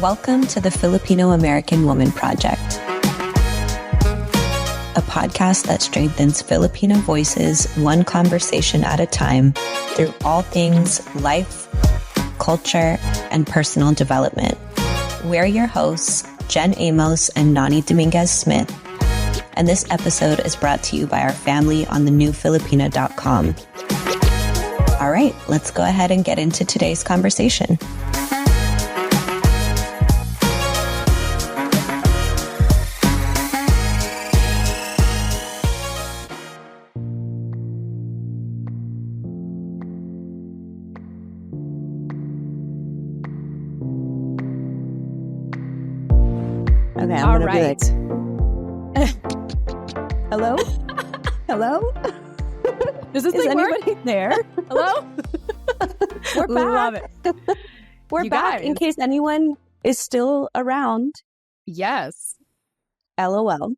Welcome to the Filipino American Women Project, a podcast that strengthens Filipino voices one conversation at a time through all things life, culture, and personal development. We're your hosts, Jen Amos and Nani Dominguez-Smith, and this episode is brought to you by our family on the newfilipina.com. All right, let's go ahead and get into today's conversation. Okay, I'm All gonna right. be like, hello? Hello? Does this Is thing work? anybody there? Hello? We're Love back. it. We're You back guys. in case anyone is still around. Yes. LOL.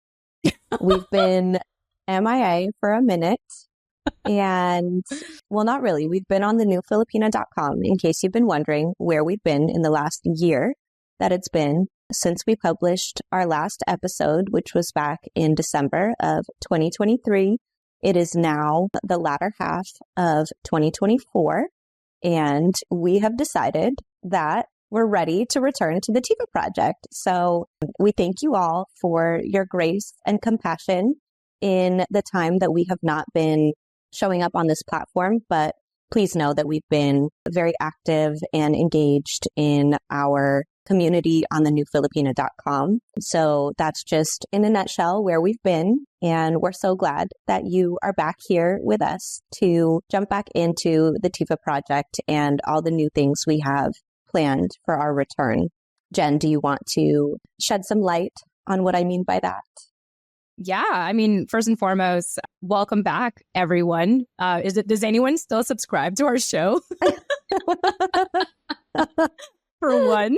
We've been MIA for a minute. And, well, not really. We've been on the newfilipina.com in case you've been wondering where we've been in the last year that it's been since we published our last episode, which was back in December of 2023. It is now the latter half of 2024, and we have decided that we're ready to return to the TFAW Project. So we thank you all for your grace and compassion in the time that we have not been showing up on this platform, but please know that we've been very active and engaged in our community on the newfilipina.com. So that's just in a nutshell where we've been. And we're so glad that you are back here with us to jump back into the TFAW Project and all the new things we have planned for our return. Jen, do you want to shed some light on what I mean by that? Yeah. I mean, first and foremost, welcome back, everyone. Does anyone still subscribe to our show? For one,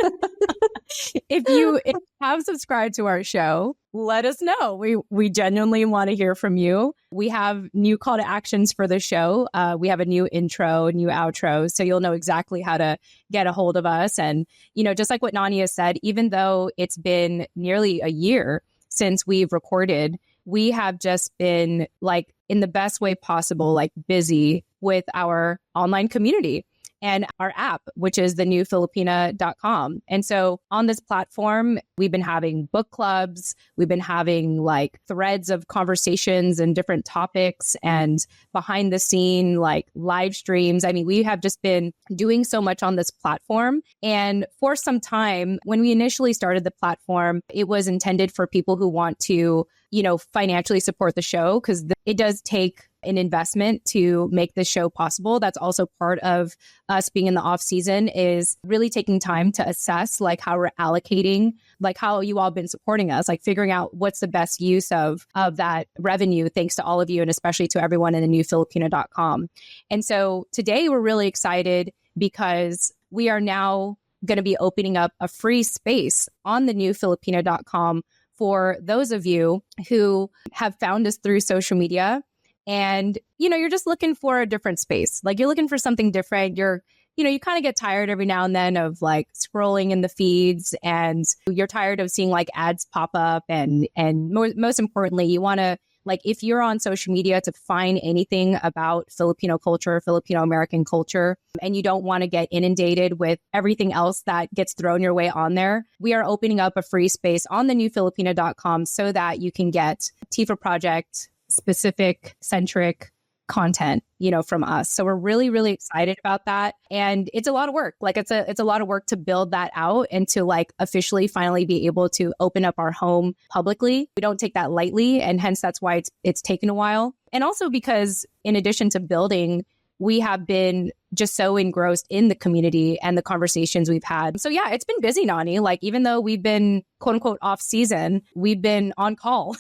if you have subscribed to our show, let us know. We genuinely want to hear from you. We have new call to actions for the show. We have a new intro, new outro, so you'll know exactly how to get a hold of us. And, you know, just like what Nani has said, even though it's been nearly a year since we've recorded, we have just been, like, in the best way possible, like, busy with our online community and our app, which is the newfilipina.com. And so on this platform, we've been having book clubs, we've been having like threads of conversations and different topics and behind the scene, like live streams. I mean, we have just been doing so much on this platform. And for some time, when we initially started the platform, it was intended for people who want to, you know, financially support the show, because it does take an investment to make this show possible. That's also part of us being in the off season, is really taking time to assess like how we're allocating, like how you all been supporting us, like figuring out what's the best use of that revenue, thanks to all of you, and especially to everyone in the newfilipina.com. And so today we're really excited because we are now going to be opening up a free space on the newfilipina.com for those of you who have found us through social media. And, you know, you're just looking for a different space. Like, you're looking for something different. You kind of get tired every now and then of like scrolling in the feeds, and you're tired of seeing like ads pop up. And most importantly, you want to, like, if you're on social media to find anything about Filipino culture, Filipino American culture, and you don't want to get inundated with everything else that gets thrown your way on there, we are opening up a free space on the newfilipina.com so that you can get TFAW Project specific centric content, you know, from us. So we're really, really excited about that. And it's a lot of work. Like, it's a lot of work to build that out and to like officially finally be able to open up our home publicly. We don't take that lightly. And hence that's why it's taken a while. And also because in addition to building, we have been just so engrossed in the community and the conversations we've had. So yeah, it's been busy, Nani. Like, even though we've been quote unquote off season, we've been on call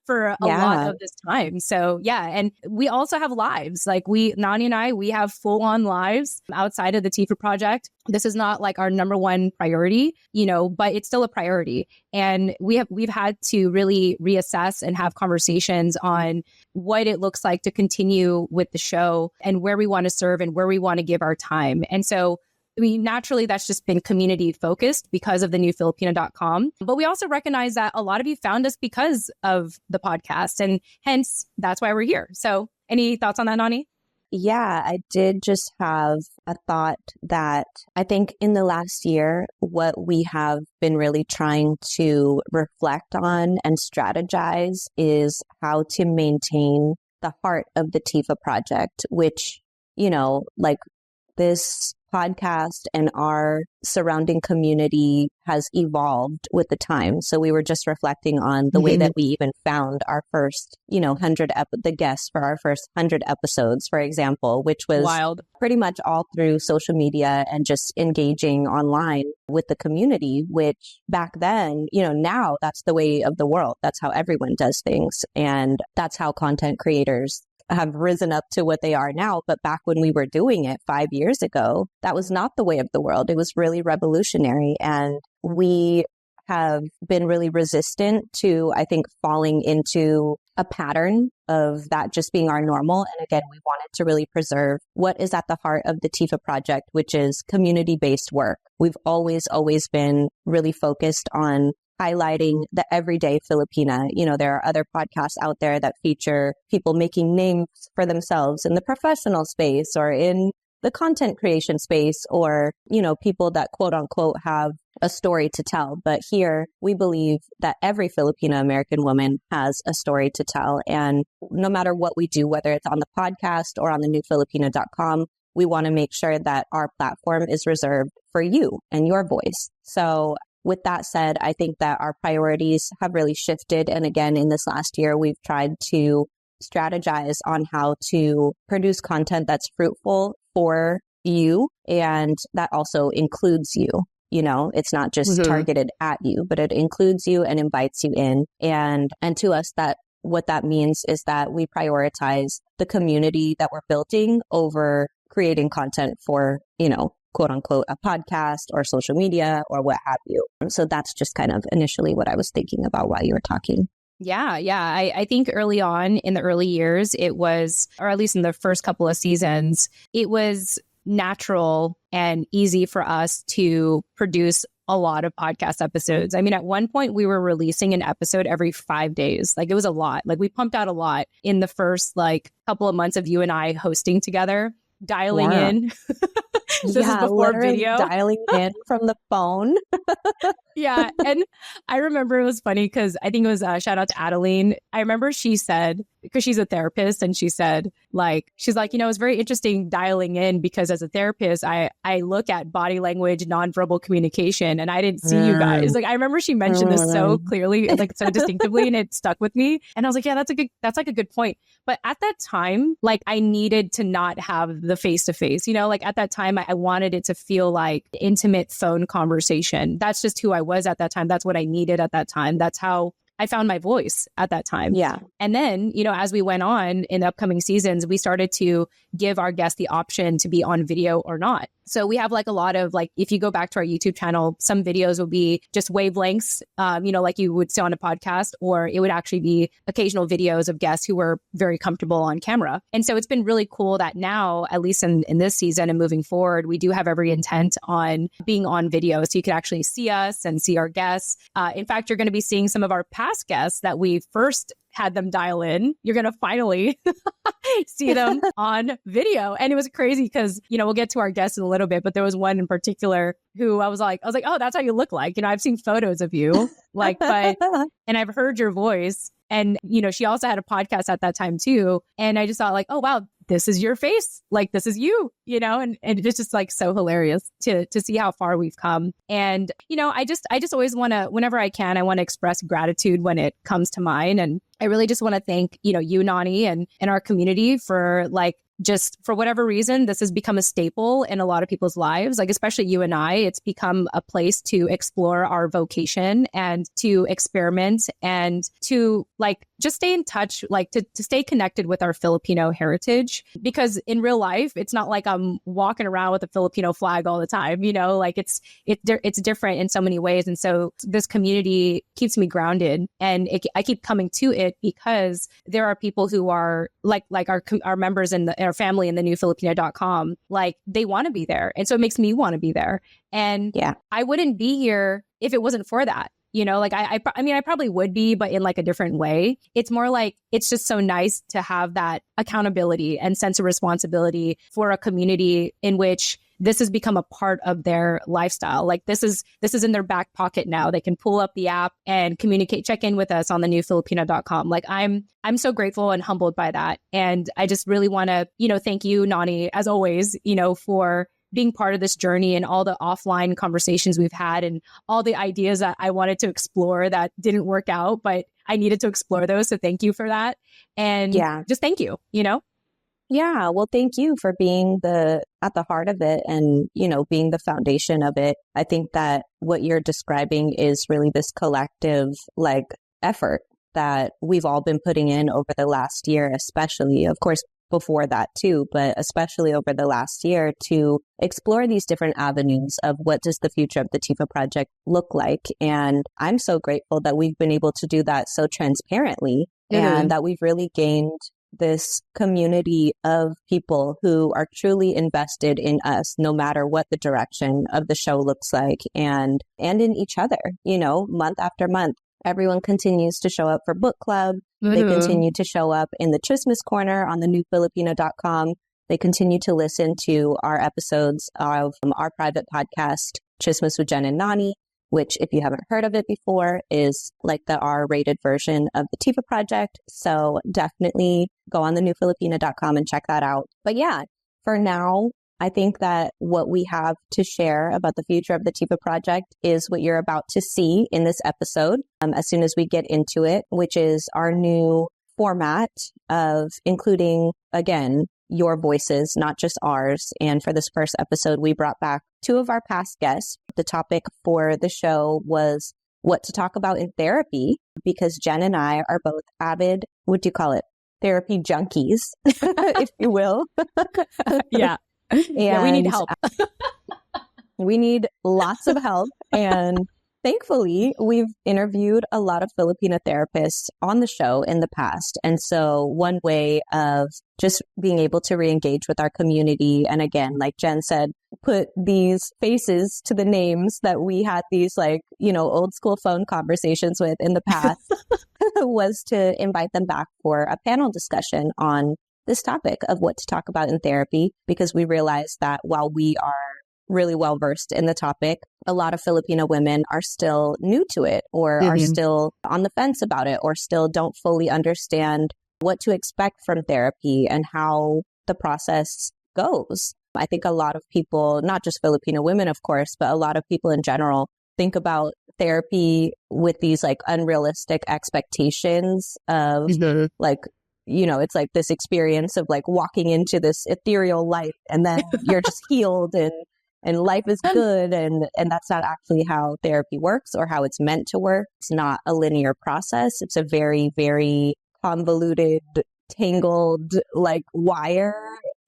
for a lot of this time. So yeah, and we also have lives. Like, Nani and I, we have full on lives outside of the TFAW Project. This is not like our number one priority, you know, but it's still a priority. And we've had to really reassess and have conversations on what it looks like to continue with the show and where we want to serve and where we want to give our time. And so naturally, that's just been community focused because of the new Filipina.com. But we also recognize that a lot of you found us because of the podcast, and hence that's why we're here. So any thoughts on that, Nani? Yeah, I did just have a thought that I think in the last year, what we have been really trying to reflect on and strategize is how to maintain the heart of the TFAW Project, which, like this podcast and our surrounding community has evolved with the time. So we were just reflecting on the way that we even found our first, the guests for our first 100 episodes, for example, which was wild, pretty much all through social media and just engaging online with the community, which back then, now that's the way of the world. That's how everyone does things. And that's how content creators have risen up to what they are now. But back when we were doing it 5 years ago, that was not the way of the world. It was really revolutionary. And we have been really resistant to, I think, falling into a pattern of that just being our normal. And again, we wanted to really preserve what is at the heart of the TFAW Project, which is community-based work. We've always been really focused on highlighting the everyday Filipina. There are other podcasts out there that feature people making names for themselves in the professional space or in the content creation space, or, people that quote unquote have a story to tell. But here we believe that every Filipino American woman has a story to tell. And no matter what we do, whether it's on the podcast or on the newfilipina.com, we want to make sure that our platform is reserved for you and your voice. So with that said, I think that our priorities have really shifted. And again, in this last year, we've tried to strategize on how to produce content that's fruitful for you. And that also includes you. It's not just targeted at you, but it includes you and invites you in. And to us, that what that means is that we prioritize the community that we're building over creating content for, quote unquote, a podcast or social media or what have you. So that's just kind of initially what I was thinking about while you were talking. Yeah. I think early on in the early years, it was, or at least in the first couple of seasons, it was natural and easy for us to produce a lot of podcast episodes. I mean, at one point we were releasing an episode every 5 days. Like it was a lot. Like we pumped out a lot in the first couple of months of you and I hosting together, dialing in. This is before video. Dialing in from the phone. Yeah. And I remember it was funny because I think it was shout out to Adeline. I remember she said, because she's a therapist, and she said, she's like, it's very interesting dialing in because as a therapist, I look at body language, nonverbal communication, and I didn't see you guys. I remember she mentioned this so clearly, so distinctively, and it stuck with me. And I was like, yeah, that's a good point. But at that time, I needed to not have the face-to-face, at that time, I wanted it to feel like intimate phone conversation. That's just who I was at that time. That's what I needed at that time. That's how I found my voice at that time. Yeah. And then, as we went on in the upcoming seasons, we started to give our guests the option to be on video or not. So we have a lot of if you go back to our YouTube channel, some videos will be just wavelengths, like you would see on a podcast, or it would actually be occasional videos of guests who were very comfortable on camera. And so it's been really cool that now, at least in this season and moving forward, we do have every intent on being on video. So you can actually see us and see our guests. In fact, you're going to be seeing some of our past guests that we first had them dial in. You're going to finally see them on video. And it was crazy because, we'll get to our guests in a little bit, but there was one in particular who I was like, oh, that's how you look like. I've seen photos of you, and I've heard your voice. And, she also had a podcast at that time too. And I just thought oh, wow, this is your face. This is you, and it's just so hilarious to see how far we've come. And, I just always want to, whenever I can, I want to express gratitude when it comes to mine. And I really just want to thank, you, Nani, and our community for just for whatever reason, this has become a staple in a lot of people's lives, especially you and I. It's become a place to explore our vocation and to experiment and to just stay in touch, like to stay connected with our Filipino heritage, because in real life, it's not like I'm walking around with a Filipino flag all the time, like it's different in so many ways. And so this community keeps me grounded, and I keep coming to it because there are people who are like our members in our family in the new Filipina.com, like they want to be there. And so it makes me want to be there. And I wouldn't be here if it wasn't for that. Like I mean, I probably would be, but in like a different way. It's more like, it's just so nice to have that accountability and sense of responsibility for a community in which this has become a part of their lifestyle. Like this is in their back pocket now. They can pull up the app and communicate, check in with us on the new Filipina.com. Like I'm so grateful and humbled by that. And I just really want to, thank you, Nani, as always, for being part of this journey and all the offline conversations we've had and all the ideas that I wanted to explore that didn't work out, but I needed to explore those. So thank you for that. And just thank you, Yeah, well, thank you for being at the heart of it and, being the foundation of it. I think that what you're describing is really this collective effort that we've all been putting in over the last year, especially, of course, before that too, but especially over the last year to explore these different avenues of what does the future of the TFAW Project look like. And I'm so grateful that we've been able to do that so transparently and that we've really gained this community of people who are truly invested in us, no matter what the direction of the show looks like, and in each other, month after month. Everyone continues to show up for book club. They continue to show up in the Chismis Corner on the new Filipina.com. They continue to listen to our episodes of our private podcast, Chismis with Jen and Nani, which, if you haven't heard of it before, is like the R-rated version of the TFAW Project. So definitely go on the new Filipina.com and check that out. But yeah, for now, I think that what we have to share about the future of the TFAW Project is what you're about to see in this episode as soon as we get into it, which is our new format of including, again, your voices, not just ours. And for this first episode, we brought back two of our past guests. The topic for the show was what to talk about in therapy, because Jen and I are both avid, what do you call it? Therapy junkies, if you will. Yeah. Yeah, we need help. We need lots of help. And thankfully, we've interviewed a lot of Filipina therapists on the show in the past. And so one way of just being able to re-engage with our community, and again, like Jen said, put these faces to the names that we had these old school phone conversations with in the past, was to invite them back for a panel discussion on this topic of what to talk about in therapy, because we realized that while we are really well versed in the topic, a lot of Filipino women are still new to it, or are still on the fence about it, or still don't fully understand what to expect from therapy and how the process goes. I think a lot of people, not just Filipino women, of course, but a lot of people in general think about therapy with these unrealistic expectations of it's like this experience of walking into this ethereal light and then you're just healed and life is good. And that's not actually how therapy works or how it's meant to work. It's not a linear process. It's a very, very convoluted, tangled wire,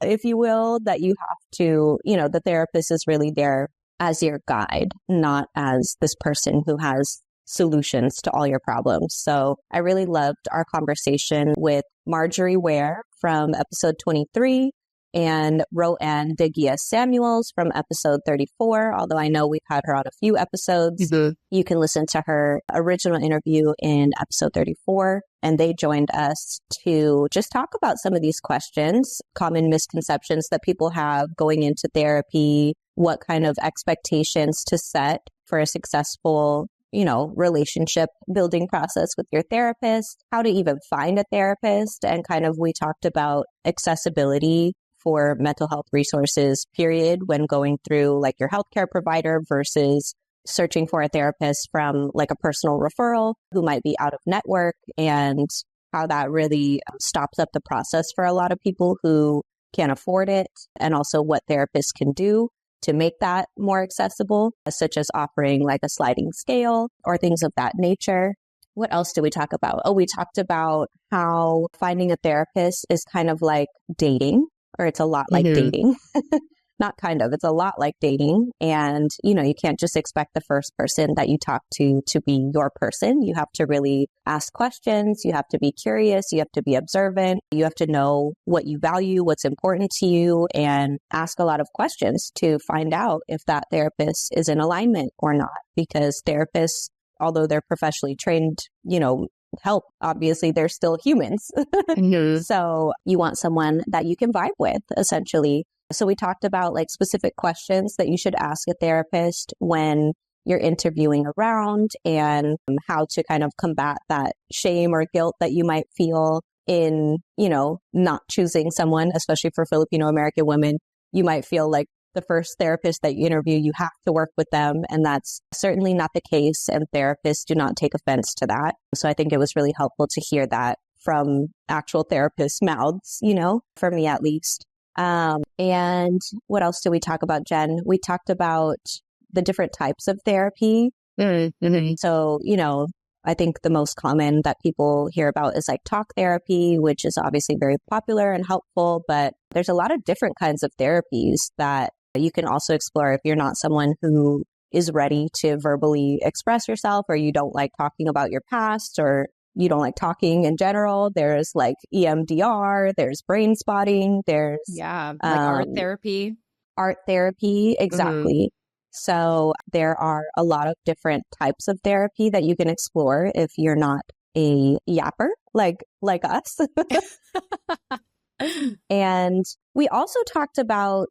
if you will, that you have to, the therapist is really there as your guide, not as this person who has solutions to all your problems. So I really loved our conversation with Marjory Ware from episode 23 and Roanne de-Guia Samuels from episode 34. Although I know we've had her on a few episodes, you can listen to her original interview in episode 34. And they joined us to just talk about some of these questions, common misconceptions that people have going into therapy, what kind of expectations to set for a successful relationship building process with your therapist, how to even find a therapist. And we talked about accessibility for mental health resources, period, when going through your healthcare provider versus searching for a therapist from a personal referral who might be out of network, and how that really stops up the process for a lot of people who can't afford it, and also what therapists can do to make that more accessible, such as offering a sliding scale or things of that nature. what else did we talk about? Oh, we talked about how finding a therapist is kind of like dating, or it's a lot like dating. Not kind of, it's a lot like dating. And, you know, you can't just expect the first person that you talk to be your person. You have to really ask questions. You have to be curious. You have to be observant. You have to know what you value, what's important to you, and ask a lot of questions to find out if that therapist is in alignment or not. Because therapists, although they're professionally trained, you know, help, obviously they're still humans. So you want someone that you can vibe with, essentially. So we talked about like specific questions that you should ask a therapist when you're interviewing around, and how to kind of combat that shame or guilt that you might feel in, you know, not choosing someone, especially for Filipino American women. You might feel like the first therapist that you interview, you have to work with them. And that's certainly not the case. And therapists do not take offense to that. So I think it was really helpful to hear that from actual therapists' mouths, you know, for me at least. And what else did we talk about, Jen? We talked about the different types of therapy. So, you know, I think the most common that people hear about is like talk therapy, which is obviously very popular and helpful, but there's a lot of different kinds of therapies that you can also explore if you're not someone who is ready to verbally express yourself, or you don't like talking about your past, or you don't like talking in general. There's like EMDR, there's brain spotting, there's like art therapy. Art therapy, exactly. So there are a lot of different types of therapy that you can explore if you're not a yapper like us. And we also talked about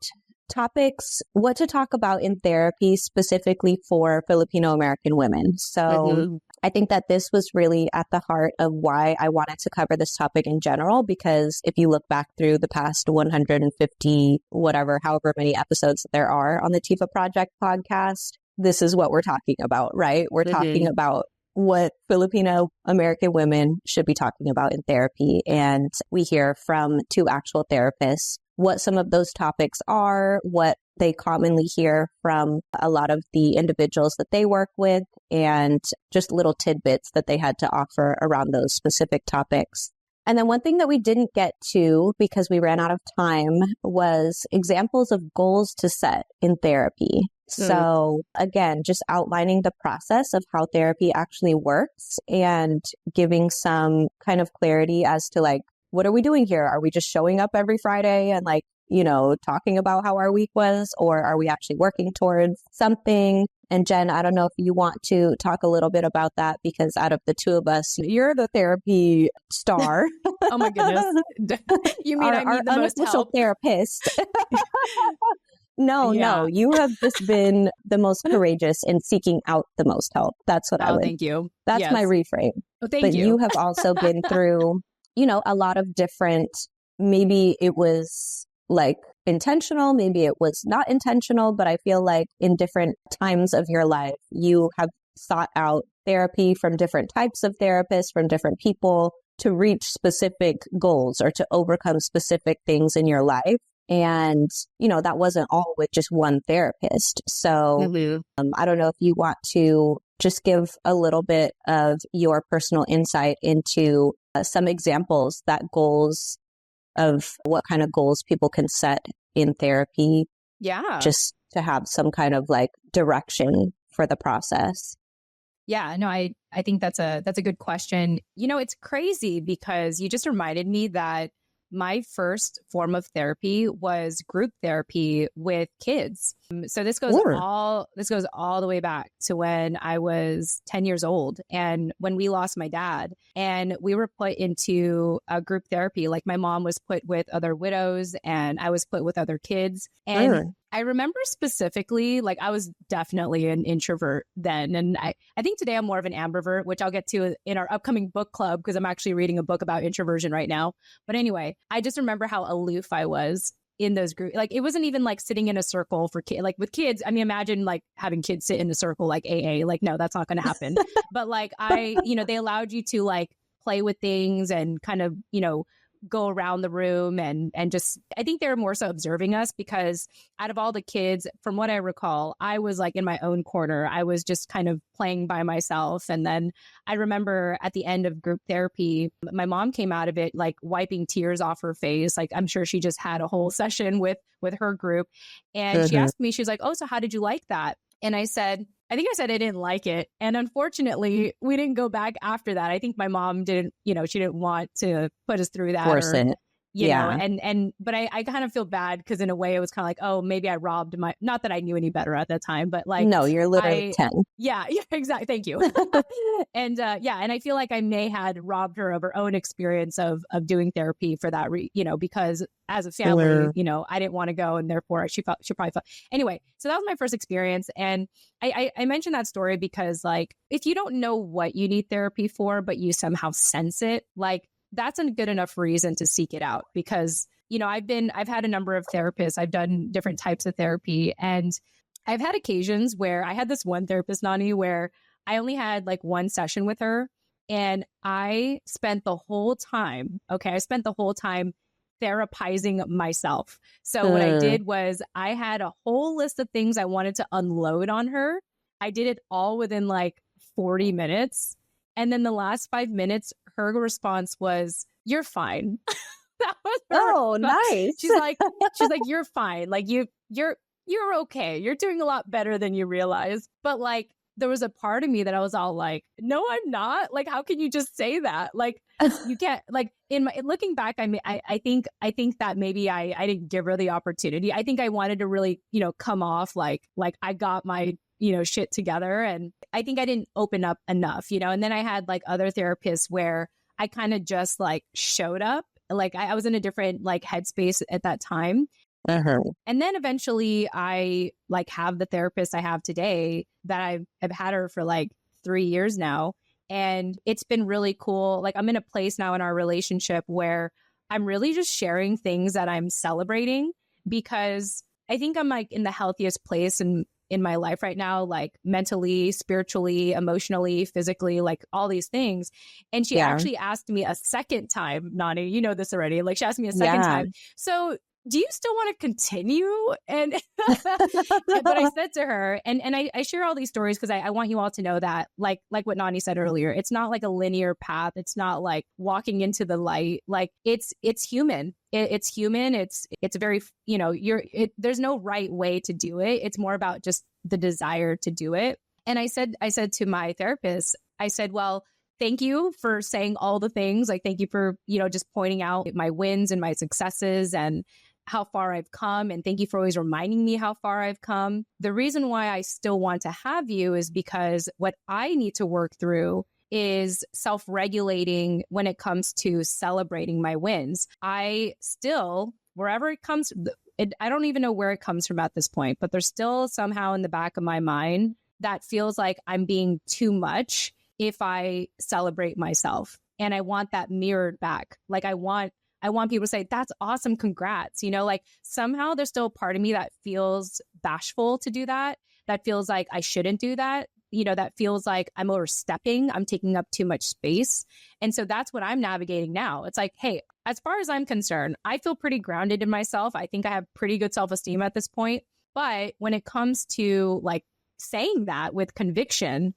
topics, what to talk about in therapy specifically for Filipino American women. So I think that this was really at the heart of why I wanted to cover this topic in general, because if you look back through the past 150, however many episodes there are on the TFAW Project podcast, this is what we're talking about, right? We're talking about what Filipino American women should be talking about in therapy. And we hear from two actual therapists what some of those topics are, what they commonly hear from a lot of the individuals that they work with, and just little tidbits that they had to offer around those specific topics. And then one thing that we didn't get to because we ran out of time was examples of goals to set in therapy. So again, just outlining the process of how therapy actually works and giving some kind of clarity as to like, what are we doing here? Are we just showing up every Friday and like, you know, talking about how our week was, or are we actually working towards something? And Jen, I don't know if you want to talk a little bit about that, because out of the two of us, you're the therapy star. Oh my goodness. You mean I need the most help? Therapist. No, you have just been the most courageous in seeking out the most help. That's what I would. Thank you. That's my reframe. Oh, thank you. But you have also been through, you know, a lot of different, maybe it was like intentional, maybe it was not intentional, but I feel like in different times of your life, you have sought out therapy from different types of therapists, from different people to reach specific goals or to overcome specific things in your life. And, you know, that wasn't all with just one therapist. So I don't know if you want to just give a little bit of your personal insight into some examples that goals of what kind of goals people can set in therapy. Yeah. Just to have some kind of like direction for the process. Yeah, no, I think that's a good question. You know, it's crazy because you just reminded me that my first form of therapy was group therapy with kids. So this goes all the way back to when I was 10 years old and when we lost my dad, and we were put into a group therapy. Like my mom was put with other widows and I was put with other kids. And I remember specifically, like I was definitely an introvert then. And I think today I'm more of an ambivert, which I'll get to in our upcoming book club because I'm actually reading a book about introversion right now. But anyway, I just remember how aloof I was in those groups. Like it wasn't even like sitting in a circle for kids. Like with kids, I mean, imagine like having kids sit in a circle like AA. Like, no, that's not going to happen. But like they allowed you to like play with things and kind of, go around the room and just, I think they were more so observing us because out of all the kids, from what I recall, I was like in my own corner. I was just kind of playing by myself. And then I remember at the end of group therapy, my mom came out of it like wiping tears off her face. Like I'm sure she just had a whole session with her group. And she asked me, she was like, oh, so how did you like that? And I said, I didn't like it. And unfortunately, we didn't go back after that. I think my mom didn't, she didn't want to put us through that. Force it. You know, but I kind of feel bad because in a way it was kind of like, oh, maybe I robbed not that I knew any better at that time, but like, no, you're literally 10. Yeah, exactly. Thank you. And and I feel like I may had robbed her of her own experience of doing therapy for that, because as a family, I didn't want to go, and therefore she probably felt. Anyway, so that was my first experience, and I mentioned that story because like if you don't know what you need therapy for, but you somehow sense it, like that's a good enough reason to seek it out because, I've had a number of therapists. I've done different types of therapy, and I've had occasions where I had this one therapist, Nani, where I only had like one session with her, and I spent the whole time therapizing myself. So what I did was I had a whole list of things I wanted to unload on her. I did it all within like 40 minutes. And then the last 5 minutes, her response was, "You're fine." That was her response. Nice. She's like, "You're fine. Like you're okay. You're doing a lot better than you realize." But like, there was a part of me that I was all like, "No, I'm not. Like, how can you just say that? Like, you can't." Like, looking back, I think that maybe I didn't give her the opportunity. I think I wanted to really, come off like I got my shit together. And I think I didn't open up enough, and then I had like other therapists where I kind of just like showed up. Like I was in a different like headspace at that time. Uh-huh. And then eventually I like have the therapist I have today that I've had her for like 3 years now. And it's been really cool. Like I'm in a place now in our relationship where I'm really just sharing things that I'm celebrating because I think I'm like in the healthiest place in my life right now, like mentally, spiritually, emotionally, physically, like all these things. And she actually asked me a second time, Nani, you know this already. Like she asked me a second time. So do you still want to continue? And but I said to her, and I share all these stories because I want you all to know that, like what Nani said earlier, it's not like a linear path. It's not like walking into the light. Like it's human. It's human. It's very, there's no right way to do it. It's more about just the desire to do it. And I said to my therapist, I said, well, thank you for saying all the things. Like, thank you for, just pointing out my wins and my successes and how far I've come. And thank you for always reminding me how far I've come. The reason why I still want to have you is because what I need to work through is self-regulating when it comes to celebrating my wins. I still, wherever it comes, I don't even know where it comes from at this point, but there's still somehow in the back of my mind that feels like I'm being too much if I celebrate myself. And I want that mirrored back. Like I want people to say, that's awesome. Congrats. Like somehow there's still a part of me that feels bashful to do that. That feels like I shouldn't do that. That feels like I'm overstepping. I'm taking up too much space. And so that's what I'm navigating now. It's like, hey, as far as I'm concerned, I feel pretty grounded in myself. I think I have pretty good self-esteem at this point. But when it comes to like saying that with conviction,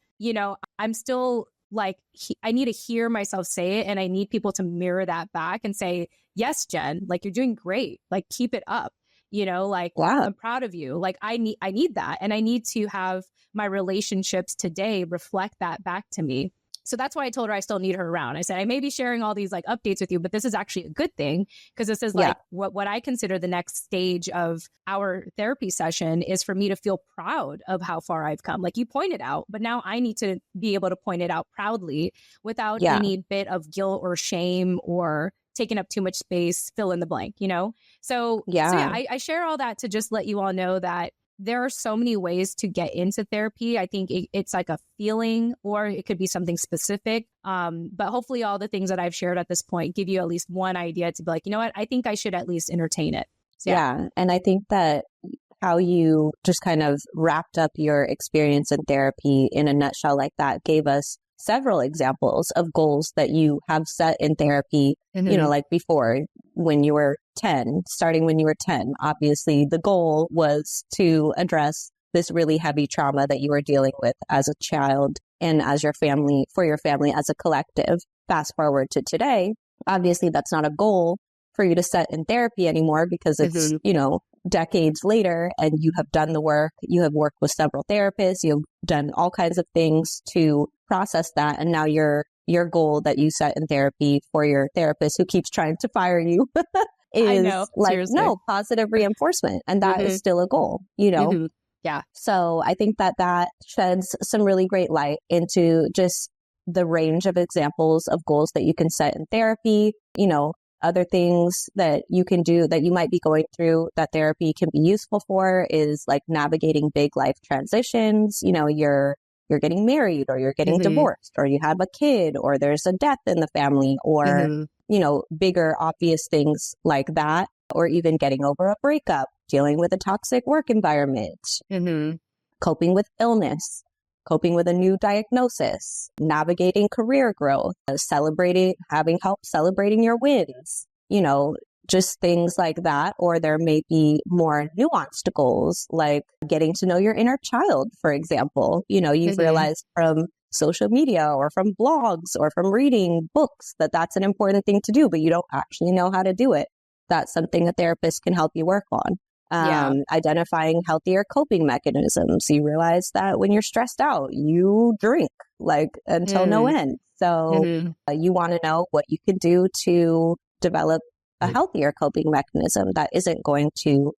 I'm still like, I need to hear myself say it. And I need people to mirror that back and say, yes, Jen, like you're doing great. Like keep it up. Like, wow, I'm proud of you. Like I need that. And I need to have my relationships today reflect that back to me. So that's why I told her I still need her around. I said, I may be sharing all these like updates with you, but this is actually a good thing because this is like what I consider the next stage of our therapy session is for me to feel proud of how far I've come. Like you pointed out, but now I need to be able to point it out proudly without any bit of guilt or shame or taking up too much space, fill in the blank, So I share all that to just let you all know that there are so many ways to get into therapy. I think it's like a feeling or it could be something specific. But hopefully all the things that I've shared at this point give you at least one idea to be like, you know what, I think I should at least entertain it. So, yeah. And I think that how you just kind of wrapped up your experience in therapy in a nutshell like that gave us several examples of goals that you have set in therapy, you know, like before when you were 10, starting when you were 10. Obviously, the goal was to address this really heavy trauma that you were dealing with as a child and as your family, for your family as a collective. Fast forward to today, obviously that's not a goal for you to set in therapy anymore because it's, you know, decades later and you have done the work. You have worked with several therapists. You've done all kinds of things to process that. And now your goal that you set in therapy for your therapist who keeps trying to fire you is like, seriously. No, positive reinforcement. And that is still a goal, you know? Yeah. So I think that sheds some really great light into just the range of examples of goals that you can set in therapy, you know, other things that you can do that you might be going through that therapy can be useful for is like navigating big life transitions. You know, you're getting married or you're getting divorced or you have a kid or there's a death in the family or, you know, bigger obvious things like that, or even getting over a breakup, dealing with a toxic work environment, coping with illness, coping with a new diagnosis, navigating career growth, having help celebrating your wins, you know, just things like that. Or there may be more nuanced goals, like getting to know your inner child, for example. You know, you've realized from social media or from blogs or from reading books that that's an important thing to do, but you don't actually know how to do it. That's something a therapist can help you work on. Identifying healthier coping mechanisms. You realize that when you're stressed out, you drink like until no end. So you want to know what you can do to develop a healthier coping mechanism that isn't going to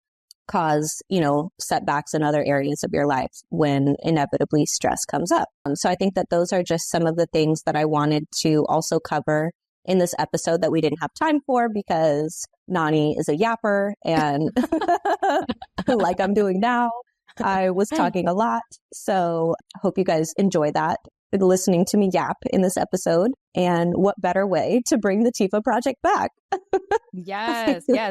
cause, you know, setbacks in other areas of your life when inevitably stress comes up. So I think that those are just some of the things that I wanted to also cover in this episode that we didn't have time for because Nani is a yapper and like I'm doing now, I was talking a lot. So I hope you guys enjoy that, listening to me yap in this episode. And what better way to bring the TFAW Project back? Yes. Yeah.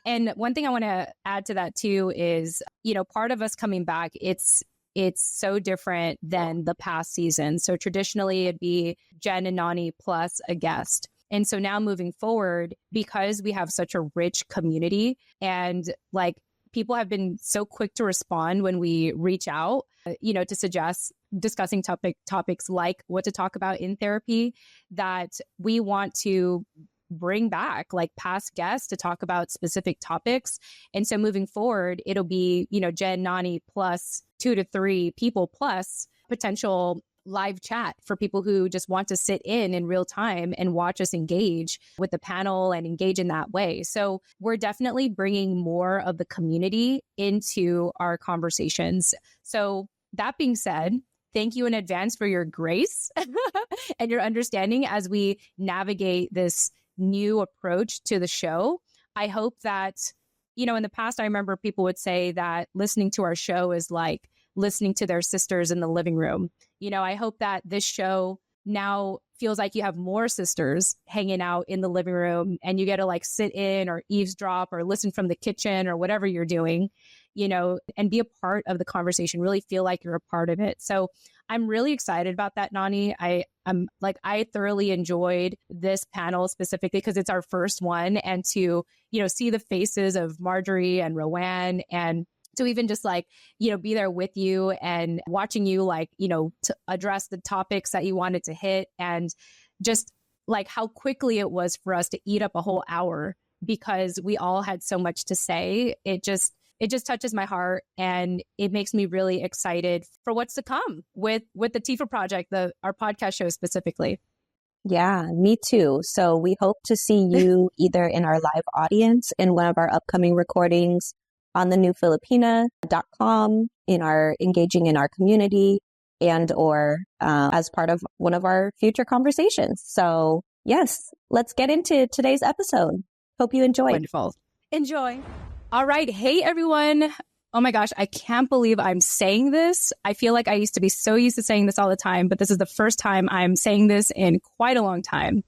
And one thing I want to add to that too is, you know, part of us coming back, it's so different than the past season. So traditionally it'd be Jen and Nani plus a guest. And so now moving forward, because we have such a rich community and like people have been so quick to respond when we reach out, you know, to suggest discussing topics like what to talk about in therapy, that we want to bring back like past guests to talk about specific topics. And so moving forward, it'll be, you know, Jen, Nani plus 2 to 3 people plus potential live chat for people who just want to sit in real time and watch us engage with the panel and engage in that way. So we're definitely bringing more of the community into our conversations. So that being said, thank you in advance for your grace and your understanding as we navigate this new approach to the show. I hope that, you know, in the past, I remember people would say that listening to our show is like listening to their sisters in the living room. You know, I hope that this show now feels like you have more sisters hanging out in the living room and you get to like sit in or eavesdrop or listen from the kitchen or whatever you're doing, you know, and be a part of the conversation, really feel like you're a part of it. So I'm really excited about that, Nani. I thoroughly enjoyed this panel specifically because it's our first one, and to, you know, see the faces of Marjory and Roanne and to even just like, you know, be there with you and watching you like, you know, to address the topics that you wanted to hit, and just like how quickly it was for us to eat up a whole hour because we all had so much to say. It just touches my heart, and it makes me really excited for what's to come with the TFAW Project, our podcast show specifically. Yeah, me too. So we hope to see you either in our live audience in one of our upcoming recordings on the new Filipina.com, engaging in our community, and or as part of one of our future conversations. So yes, let's get into today's episode. Hope you enjoy. Wonderful. Enjoy. All right. Hey, everyone. Oh my gosh, I can't believe I'm saying this. I feel like I used to be so used to saying this all the time, but this is the first time I'm saying this in quite a long time.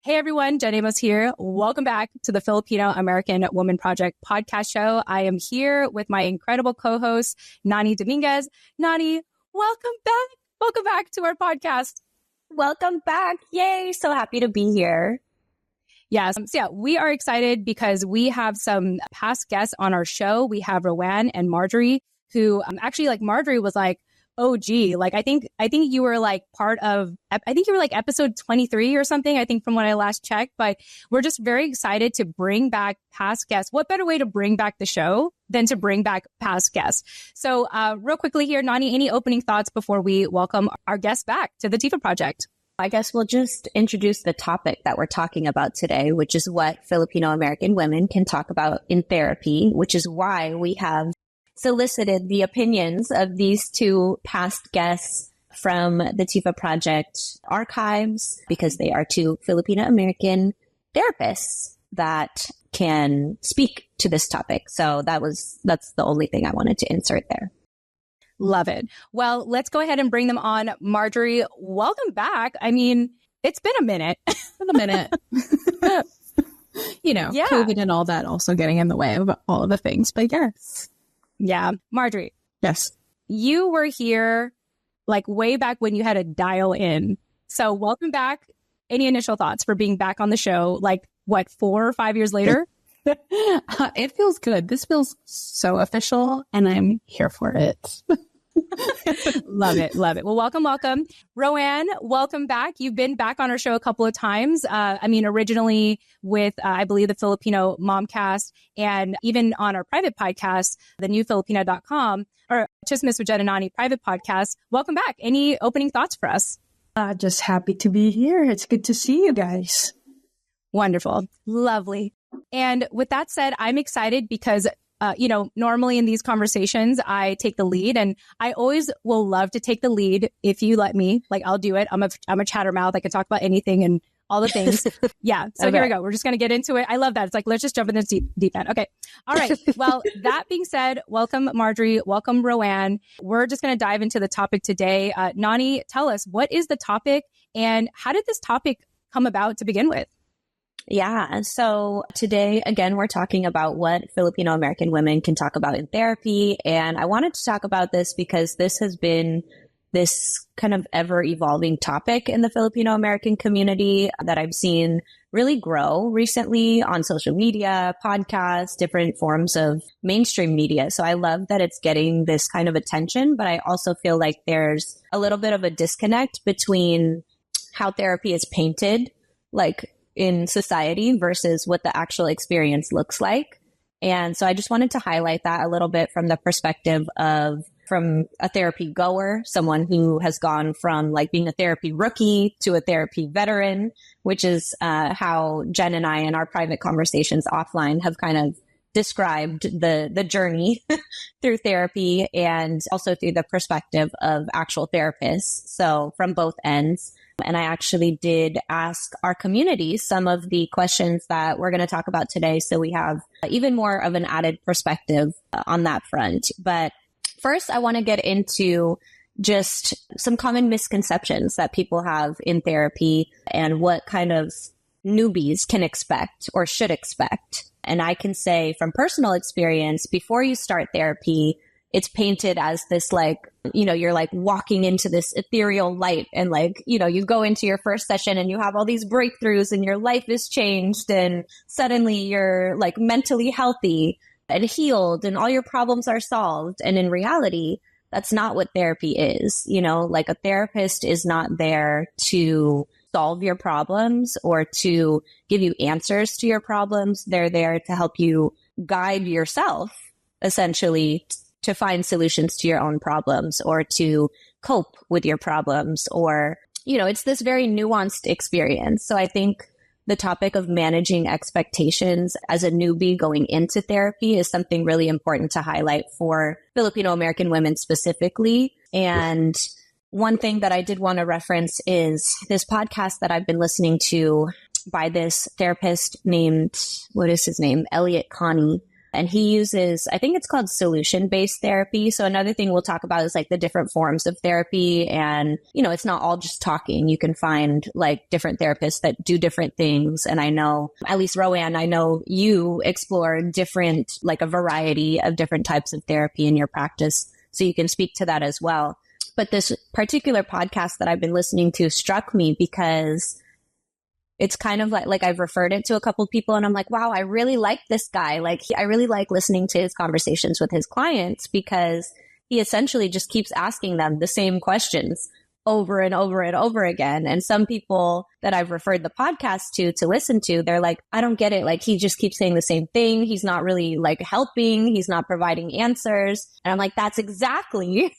Hey everyone, Jen Nani here. Welcome back to the Filipino American Women Project podcast show. I am here with my incredible co-host, Nani Dominguez. Nani, welcome back. Welcome back to our podcast. Welcome back. Yay. So happy to be here. Yes. So yeah, we are excited because we have some past guests on our show. We have Roanne and Marjory, who actually, like, Marjory was like, OG. Like, I think you were like episode 23 or something, I think, from when I last checked. But we're just very excited to bring back past guests. What better way to bring back the show than to bring back past guests? So real quickly here, Nani, any opening thoughts before we welcome our guests back to the TFAW Project? I guess we'll just introduce the topic that we're talking about today, which is what Filipino American women can talk about in therapy, which is why we have solicited the opinions of these two past guests from the TFAW Project archives, because they are two Filipino American therapists that can speak to this topic. So that's the only thing I wanted to insert there. Love it. Well, let's go ahead and bring them on. Marjory, welcome back. I mean, it's been a minute. COVID and all that also getting in the way of all of the things. But yes. Yeah. Marjory. Yes. You were here like way back when you had to dial in. So welcome back. Any initial thoughts for being back on the show? Like, what, 4 or 5 years later? It feels good. This feels so official, and I'm here for it. Love it. Well, welcome. Roanne, welcome back. You've been back on our show a couple of times. Originally with, I believe, the Filipino Momcast, and even on our private podcast, the new Filipina.com, or Chismis with Jen Nani private podcast. Welcome back. Any opening thoughts for us? Just happy to be here. It's good to see you guys. Wonderful. Lovely. And with that said, I'm excited because normally in these conversations, I take the lead, and I always will love to take the lead if you let me. Like, I'll do it. I'm a chattermouth. I can talk about anything and all the things. Yeah. So Okay. Here we go. We're just going to get into it. I love that. It's like, let's just jump in this deep end. Okay. All right. Well, that being said, welcome, Marjory. Welcome, Roanne. We're just going to dive into the topic today. Nani, tell us, what is the topic and how did this topic come about to begin with? Yeah. So today, again, we're talking about what Filipino American women can talk about in therapy. And I wanted to talk about this because this has been this kind of ever evolving topic in the Filipino American community that I've seen really grow recently on social media, podcasts, different forms of mainstream media. So I love that it's getting this kind of attention, but I also feel like there's a little bit of a disconnect between how therapy is painted, like in society, versus what the actual experience looks like. And so I just wanted to highlight that a little bit from the perspective of from a therapy goer, someone who has gone from like being a therapy rookie to a therapy veteran, which is how Jen and I in our private conversations offline have kind of described the journey through therapy, and also through the perspective of actual therapists. So from both ends. And I actually did ask our community some of the questions that we're going to talk about today. So we have even more of an added perspective on that front. But first, I want to get into just some common misconceptions that people have in therapy and what kind of newbies can expect or should expect. And I can say from personal experience, before you start therapy, it's painted as this like, you're like walking into this ethereal light, and like, you go into your first session and you have all these breakthroughs and your life is changed, and suddenly you're like mentally healthy and healed and all your problems are solved. And in reality, that's not what therapy is. Like a therapist is not there to solve your problems or to give you answers to your problems. They're there to help you guide yourself, essentially, to find solutions to your own problems or to cope with your problems, or, it's this very nuanced experience. So I think the topic of managing expectations as a newbie going into therapy is something really important to highlight for Filipino American women specifically. And one thing that I did want to reference is this podcast that I've been listening to by this therapist named, Elliot Connie. And he uses, I think it's called solution-based therapy. So another thing we'll talk about is like the different forms of therapy. And, it's not all just talking. You can find like different therapists that do different things. And I know, at least Roanne, I know you explore different, like a variety of different types of therapy in your practice. So you can speak to that as well. But this particular podcast that I've been listening to struck me because it's kind of like I've referred it to a couple of people and I'm like, wow, I really like this guy. Like, I really like listening to his conversations with his clients because he essentially just keeps asking them the same questions over and over and over again. And some people that I've referred the podcast to listen to, they're like, I don't get it. Like, he just keeps saying the same thing. He's not really like helping. He's not providing answers. And I'm like, that's exactly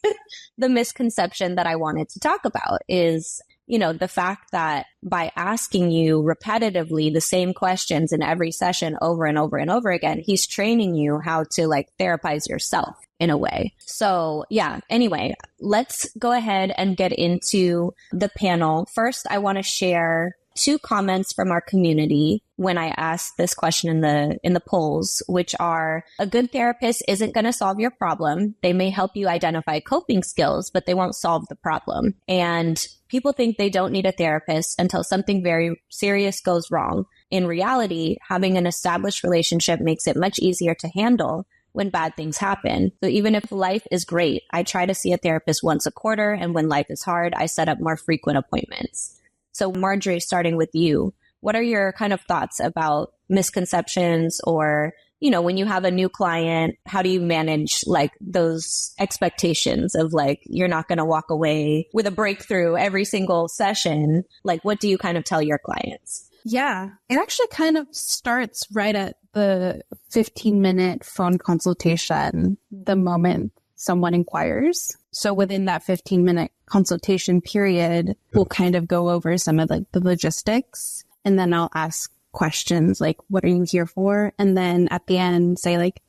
the misconception that I wanted to talk about is, you know, the fact that by asking you repetitively the same questions in every session over and over and over again, he's training you how to like therapize yourself in a way. So yeah, anyway, let's go ahead and get into the panel. First, I want to share 2 comments from our community when I asked this question in the polls, which are: a good therapist isn't going to solve your problem. They may help you identify coping skills, but they won't solve the problem. And people think they don't need a therapist until something very serious goes wrong. In reality, having an established relationship makes it much easier to handle when bad things happen. So even if life is great, I try to see a therapist once a quarter. And when life is hard, I set up more frequent appointments. So Marjory, starting with you, what are your kind of thoughts about misconceptions or, you know, when you have a new client, how do you manage like those expectations of like, you're not going to walk away with a breakthrough every single session? Like, what do you kind of tell your clients? Yeah, it actually kind of starts right at the 15-minute phone consultation, the moment someone inquires. So within that 15-minute consultation period, we'll kind of go over some of like the logistics, and then I'll ask questions like, what are you here for? And then at the end say like,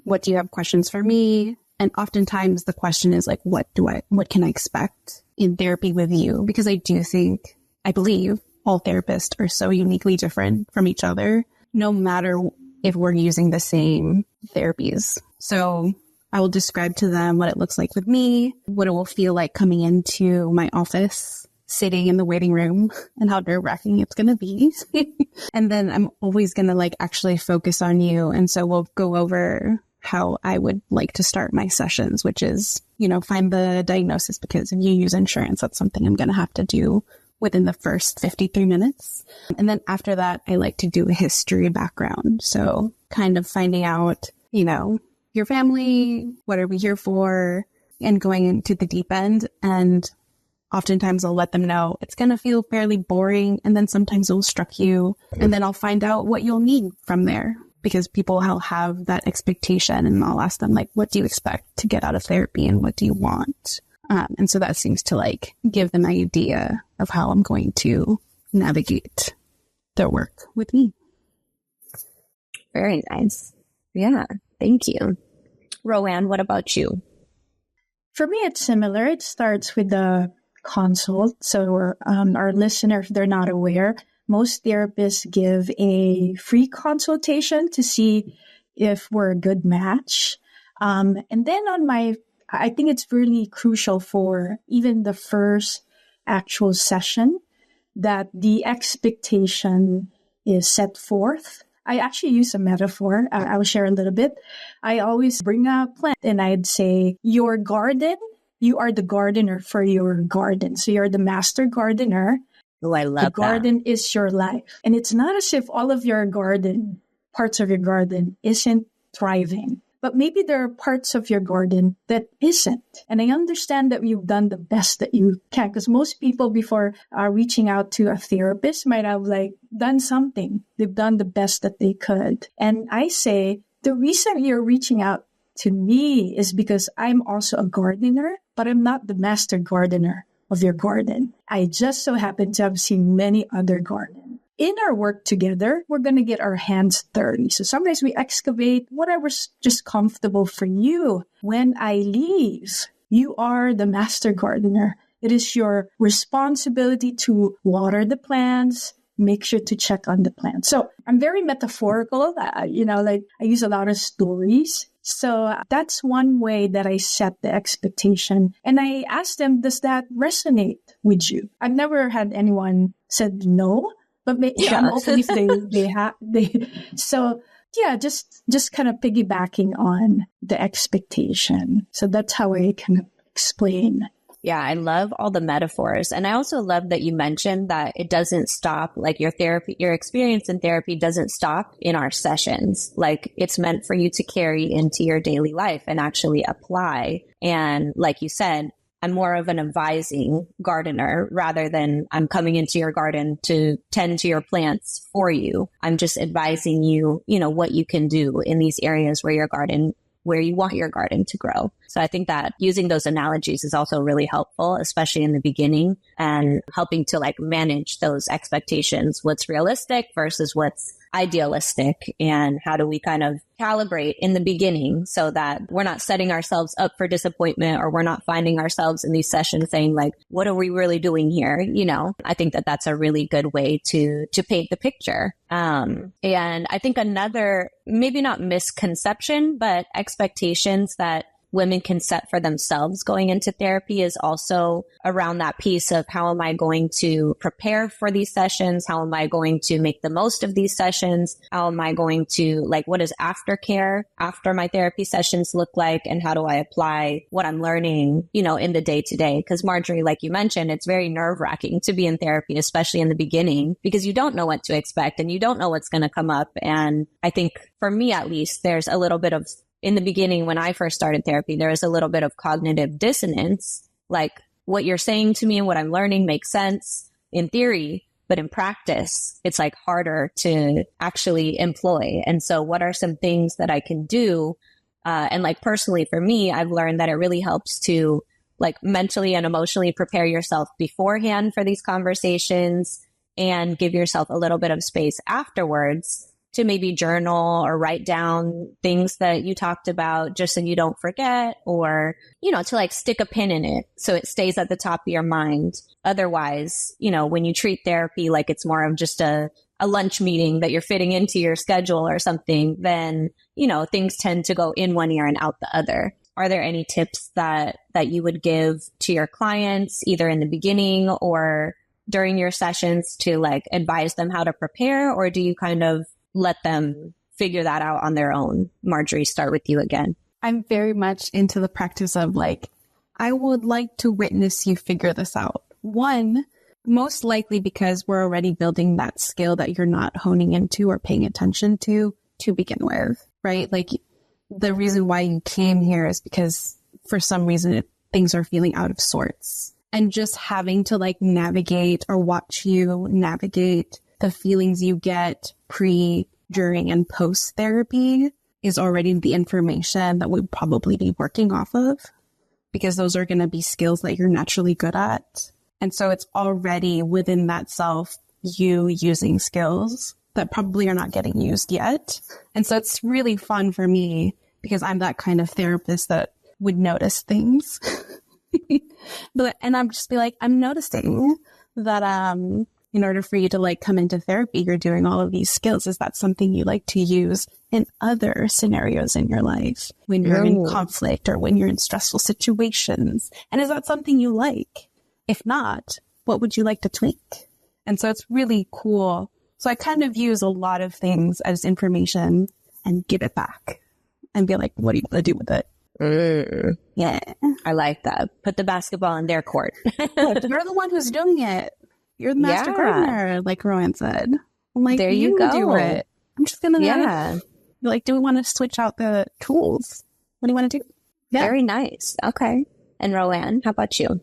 what do you have questions for me? And oftentimes the question is like, what can I expect in therapy with you? Because I believe all therapists are so uniquely different from each other, no matter if we're using the same therapies. So I will describe to them what it looks like with me, what it will feel like coming into my office, sitting in the waiting room, and how nerve-wracking it's going to be. And then I'm always going to like actually focus on you. And so we'll go over how I would like to start my sessions, which is, you know, find the diagnosis, because if you use insurance, that's something I'm going to have to do within the first 53 minutes. And then after that, I like to do a history background. So kind of finding out, you know, your family, what are we here for, and going into the deep end. And oftentimes I'll let them know it's going to feel fairly boring. And then sometimes it will struck you. And then I'll find out what you'll need from there, because people will have that expectation. And I'll ask them like, what do you expect to get out of therapy and what do you want? And so that seems to like give them an idea of how I'm going to navigate their work with me. Very nice. Yeah. Thank you. Roanne, what about you? For me, it's similar. It starts with the consult. So our listeners, if they're not aware, most therapists give a free consultation to see if we're a good match. And then I think it's really crucial for even the first actual session that the expectation is set forth. I actually use a metaphor. I'll share a little bit. I always bring a plant and I'd say, your garden, you are the gardener for your garden. So you're the master gardener. Oh, I love that. The garden is your life. And it's not as if all of your garden, parts of your garden isn't thriving. But maybe there are parts of your garden that isn't. And I understand that you've done the best that you can, because most people before reaching out to a therapist might have like done something. They've done the best that they could. And I say, the reason you're reaching out to me is because I'm also a gardener, but I'm not the master gardener of your garden. I just so happen to have seen many other gardens. In our work together, we're going to get our hands dirty. So sometimes we excavate whatever's just comfortable for you. When I leave, you are the master gardener. It is your responsibility to water the plants, make sure to check on the plants. So I'm very metaphorical. I use a lot of stories. So that's one way that I set the expectation. And I ask them, does that resonate with you? I've never had anyone said no. But I'm open if they so yeah, just kind of piggybacking on the expectation. So that's how I kind of explain Yeah, I love all the metaphors. And I also love that you mentioned that it doesn't stop, like your therapy, your experience in therapy doesn't stop in our sessions. Like it's meant for you to carry into your daily life and actually apply. And like you said, I'm more of an advising gardener rather than I'm coming into your garden to tend to your plants for you. I'm just advising you, you know, what you can do in these areas where where you want your garden to grow. So I think that using those analogies is also really helpful, especially in the beginning, and helping to like manage those expectations, what's realistic versus what's idealistic, and how do we kind of calibrate in the beginning so that we're not setting ourselves up for disappointment, or we're not finding ourselves in these sessions saying like, what are we really doing here? You know, I think that that's a really good way to paint the picture. And I think another, maybe not misconception, but expectations that women can set for themselves going into therapy is also around that piece of how am I going to prepare for these sessions? How am I going to make the most of these sessions? How am I going to, like, what does aftercare after my therapy sessions look like? And how do I apply what I'm learning, you know, in the day to day? Because Marjory, like you mentioned, it's very nerve wracking to be in therapy, especially in the beginning, because you don't know what to expect and you don't know what's going to come up. And I think for me, at least, there's a little bit of, in the beginning, when I first started therapy, there was a little bit of cognitive dissonance. Like what you're saying to me and what I'm learning makes sense in theory, but in practice, it's like harder to actually employ. And so what are some things that I can do? And like personally for me, I've learned that it really helps to like mentally and emotionally prepare yourself beforehand for these conversations and give yourself a little bit of space afterwards to maybe journal or write down things that you talked about just so you don't forget, or, you know, to like stick a pin in it so it stays at the top of your mind. Otherwise, you know, when you treat therapy like it's more of just a lunch meeting that you're fitting into your schedule or something, then, you know, things tend to go in one ear and out the other. Are there any tips that you would give to your clients, either in the beginning or during your sessions, to like advise them how to prepare, or do you kind of let them figure that out on their own? Marjory, start with you again. I'm very much into the practice of like, I would like to witness you figure this out. One, most likely because we're already building that skill that you're not honing into or paying attention to begin with, right? Like the reason why you came here is because for some reason things are feeling out of sorts. And just having to like navigate or watch you navigate the feelings you get pre, during, and post therapy is already the information that we'd probably be working off of, because those are going to be skills that you're naturally good at. And so it's already within that self, you using skills that probably are not getting used yet. And so it's really fun for me because I'm that kind of therapist that would notice things. And I'm just be like, I'm noticing that, in order for you to like come into therapy, you're doing all of these skills. Is that something you like to use in other scenarios in your life when you're in conflict or when you're in stressful situations? And is that something you like? If not, what would you like to tweak? And so it's really cool. So I kind of use a lot of things as information and give it back and be like, what are you going to do with it? Yeah. I like that. Put the basketball in their court. Look, you're the one who's doing it. You're the master gardener, like Roanne said. I'm like, there you go. Do it. I'm just going to be like, do we want to switch out the tools? What do you want to do? Yeah. Very nice. Okay. And Roanne, how about you?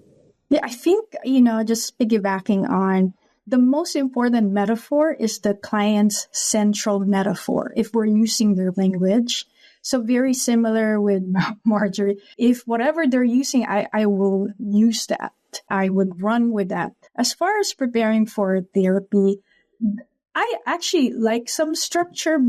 Yeah, I think, you know, just piggybacking on, the most important metaphor is the client's central metaphor, if we're using their language. So very similar with Marjory. If whatever they're using, I will use that. I would run with that. As far as preparing for therapy, I actually like some structure,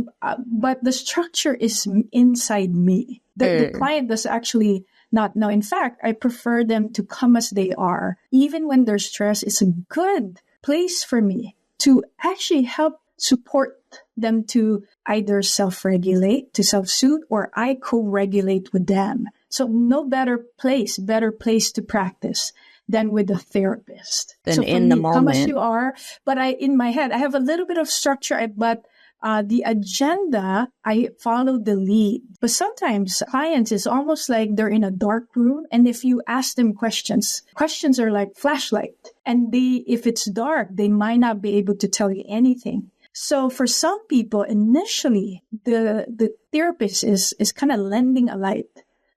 but the structure is inside me. The client does actually not know. In fact, I prefer them to come as they are. Even when they're stressed, it's a good place for me to actually help support them to either self-regulate, to self-soothe, or I co-regulate with them. So no better place to practice than with a therapist. Than so in the moment. Come as you are. But in my head, I have a little bit of structure, but The agenda, I follow the lead. But sometimes clients, it's almost like they're in a dark room. And if you ask them questions are like flashlight. And if it's dark, they might not be able to tell you anything. So for some people, initially, the therapist is kind of lending a light.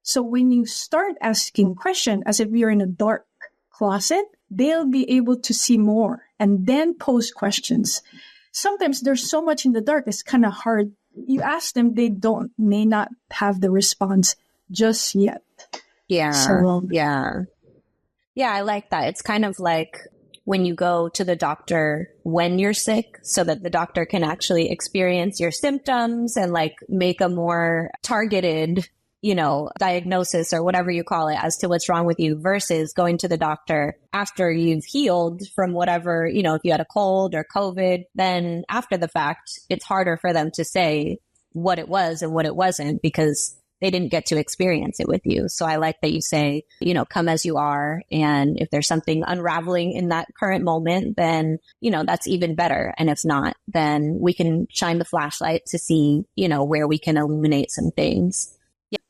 So when you start asking questions as if you're in a dark closet, they'll be able to see more and then pose questions. Sometimes there's so much in the dark, it's kind of hard. You ask them, they may not have the response just yet. Yeah. So, yeah. Yeah, I like that. It's kind of like when you go to the doctor when you're sick so that the doctor can actually experience your symptoms and like make a more targeted, diagnosis or whatever you call it as to what's wrong with you versus going to the doctor after you've healed from whatever, if you had a cold or COVID, then after the fact, it's harder for them to say what it was and what it wasn't because they didn't get to experience it with you. So I like that you say, come as you are. And if there's something unraveling in that current moment, then, that's even better. And if not, then we can shine the flashlight to see, where we can illuminate some things.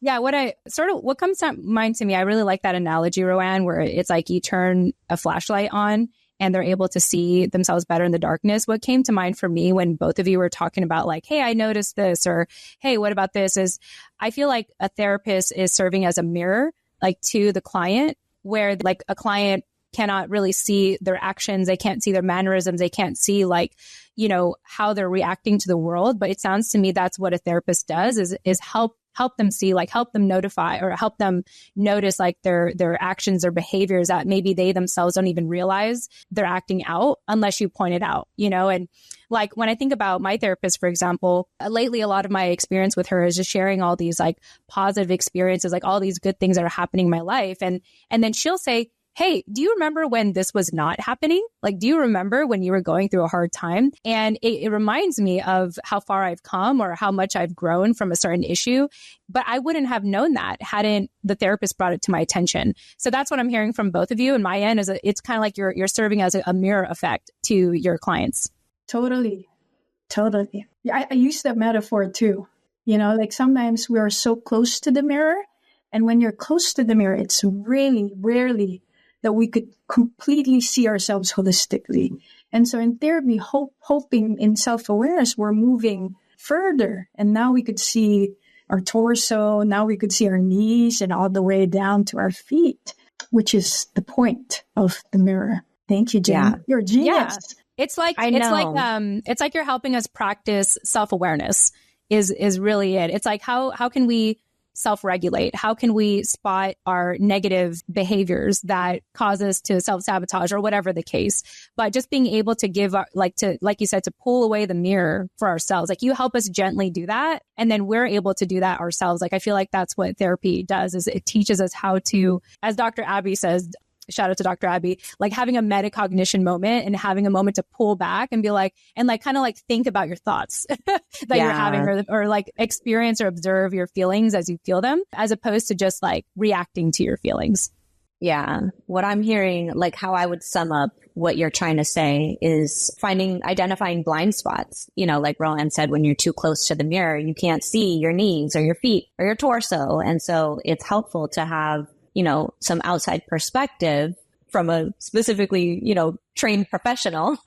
Yeah, what comes to mind to me, I really like that analogy, Roanne, where it's like you turn a flashlight on and they're able to see themselves better in the darkness. What came to mind for me when both of you were talking about like, hey, I noticed this, or hey, what about this, is I feel like a therapist is serving as a mirror, like to the client, where like a client cannot really see their actions. They can't see their mannerisms. They can't see like, how they're reacting to the world. But it sounds to me that's what a therapist does is help them see, like help them notify or help them notice like their actions or behaviors that maybe they themselves don't even realize they're acting out unless you point it out, and like when I think about my therapist, for example, lately, a lot of my experience with her is just sharing all these like positive experiences, like all these good things that are happening in my life. And then she'll say, hey, do you remember when this was not happening? Like, do you remember when you were going through a hard time? And it reminds me of how far I've come or how much I've grown from a certain issue. But I wouldn't have known that hadn't the therapist brought it to my attention. So that's what I'm hearing from both of you. And my end is it's kind of like you're serving as a mirror effect to your clients. Totally. Yeah, I use that metaphor too. Like sometimes we are so close to the mirror. And when you're close to the mirror, it's really rarely that we could completely see ourselves holistically. And so in therapy, hoping in self-awareness, we're moving further. And now we could see our torso. Now we could see our knees and all the way down to our feet, which is the point of the mirror. Thank you, Jen. Yeah. You're a genius. Yeah. It's like you're helping us practice self-awareness is really it. It's like how can we self-regulate? How can we spot our negative behaviors that cause us to self-sabotage or whatever the case? But just being able to give, like you said, to pull away the mirror for ourselves. Like you help us gently do that. And then we're able to do that ourselves. Like I feel like that's what therapy does, is it teaches us how to, as Dr. Abby says, shout out to Dr. Abby, like having a metacognition moment and having a moment to pull back and be like, and like kind of like think about your thoughts that you're having or like experience or observe your feelings as you feel them, as opposed to just like reacting to your feelings. Yeah. What I'm hearing, like how I would sum up what you're trying to say is identifying blind spots. Like Roanne said, when you're too close to the mirror, you can't see your knees or your feet or your torso. And so it's helpful to have some outside perspective from a specifically, trained professional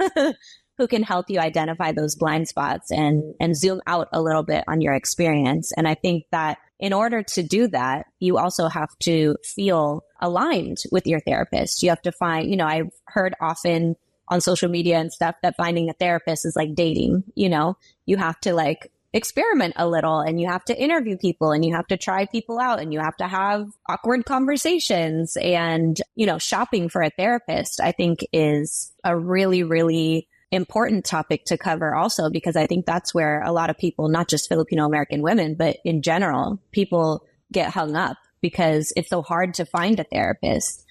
who can help you identify those blind spots and zoom out a little bit on your experience. And I think that in order to do that, you also have to feel aligned with your therapist. You have to find, I've heard often on social media and stuff that finding a therapist is like dating, you have to like experiment a little and you have to interview people and you have to try people out and you have to have awkward conversations. And, shopping for a therapist, I think is a really, really important topic to cover also, because I think that's where a lot of people, not just Filipino American women, but in general, people get hung up because it's so hard to find a therapist,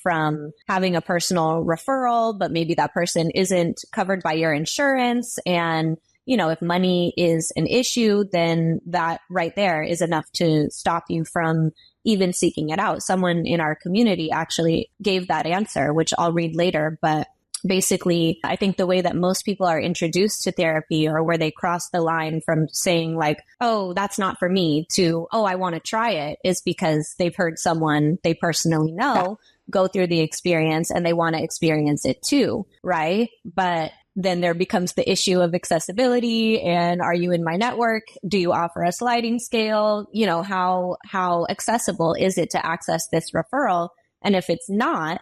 from having a personal referral, but maybe that person isn't covered by your insurance. And if money is an issue, then that right there is enough to stop you from even seeking it out. Someone in our community actually gave that answer, which I'll read later. But basically, I think the way that most people are introduced to therapy, or where they cross the line from saying like, oh, that's not for me, to, oh, I want to try it, is because they've heard someone they personally know go through the experience and they want to experience it too, right? But then there becomes the issue of accessibility, and are you in my network? Do you offer a sliding scale? You know, how accessible is it to access this referral? And if it's not,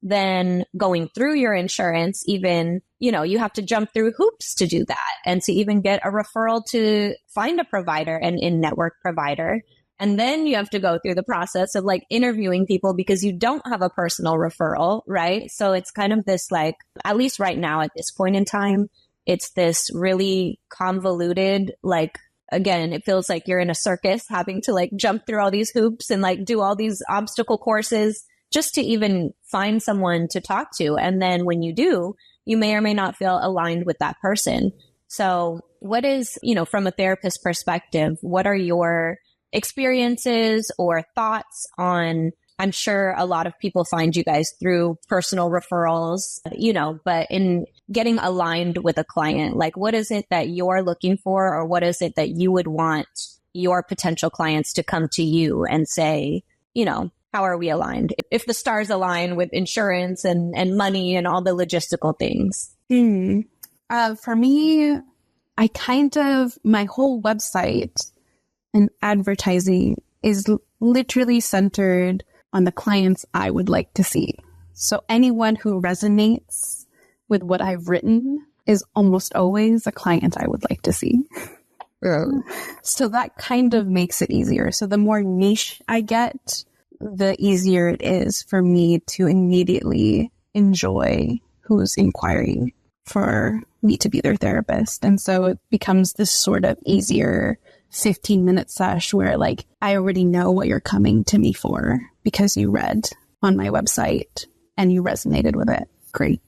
then going through your insurance, even, you know, you have to jump through hoops to do that, and to even get a referral to find a provider, an in-network provider. And then you have to go through the process of like interviewing people because you don't have a personal referral, right? So it's kind of this like, at least right now at this point in time, it's this really convoluted, like, again, it feels like you're in a circus having to like jump through all these hoops and like do all these obstacle courses just to even find someone to talk to. And then when you do, you may or may not feel aligned with that person. So what is, you know, from a therapist perspective, what are your experiences or thoughts on, I'm sure a lot of people find you guys through personal referrals, you know, but in getting aligned with a client, like what is it that you're looking for, or what is it that you would want your potential clients to come to you and say, you know, how are we aligned? If the stars align with insurance and money and all the logistical things. For me, my whole website and advertising is literally centered on the clients I would like to see. So anyone who resonates with what I've written is almost always a client I would like to see. So that kind of makes it easier. So the more niche I get, the easier it is for me to immediately enjoy who's inquiring for me to be their therapist. And so it becomes this sort of easier 15-minute sesh where like, I already know what you're coming to me for because you read on my website and you resonated with it. Great.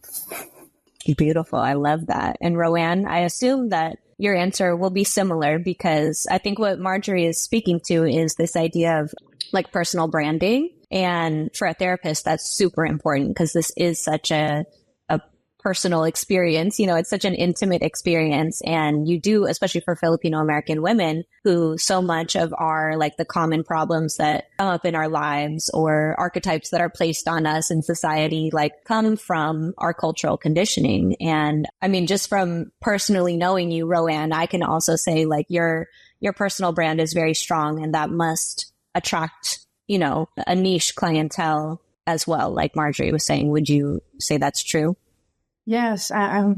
Beautiful. I love that. And Roanne, I assume that your answer will be similar, because I think what Marjory is speaking to is this idea of like personal branding. And for a therapist, that's super important because this is such a personal experience. You know, it's such an intimate experience. And you do, especially for Filipino American women, who so much of our, like the common problems that come up in our lives or archetypes that are placed on us in society, like come from our cultural conditioning. And I mean, just from personally knowing you, Roanne, I can also say like your personal brand is very strong, and that must attract, you know, a niche clientele as well. Like Marjory was saying, would you say that's true? Yes, I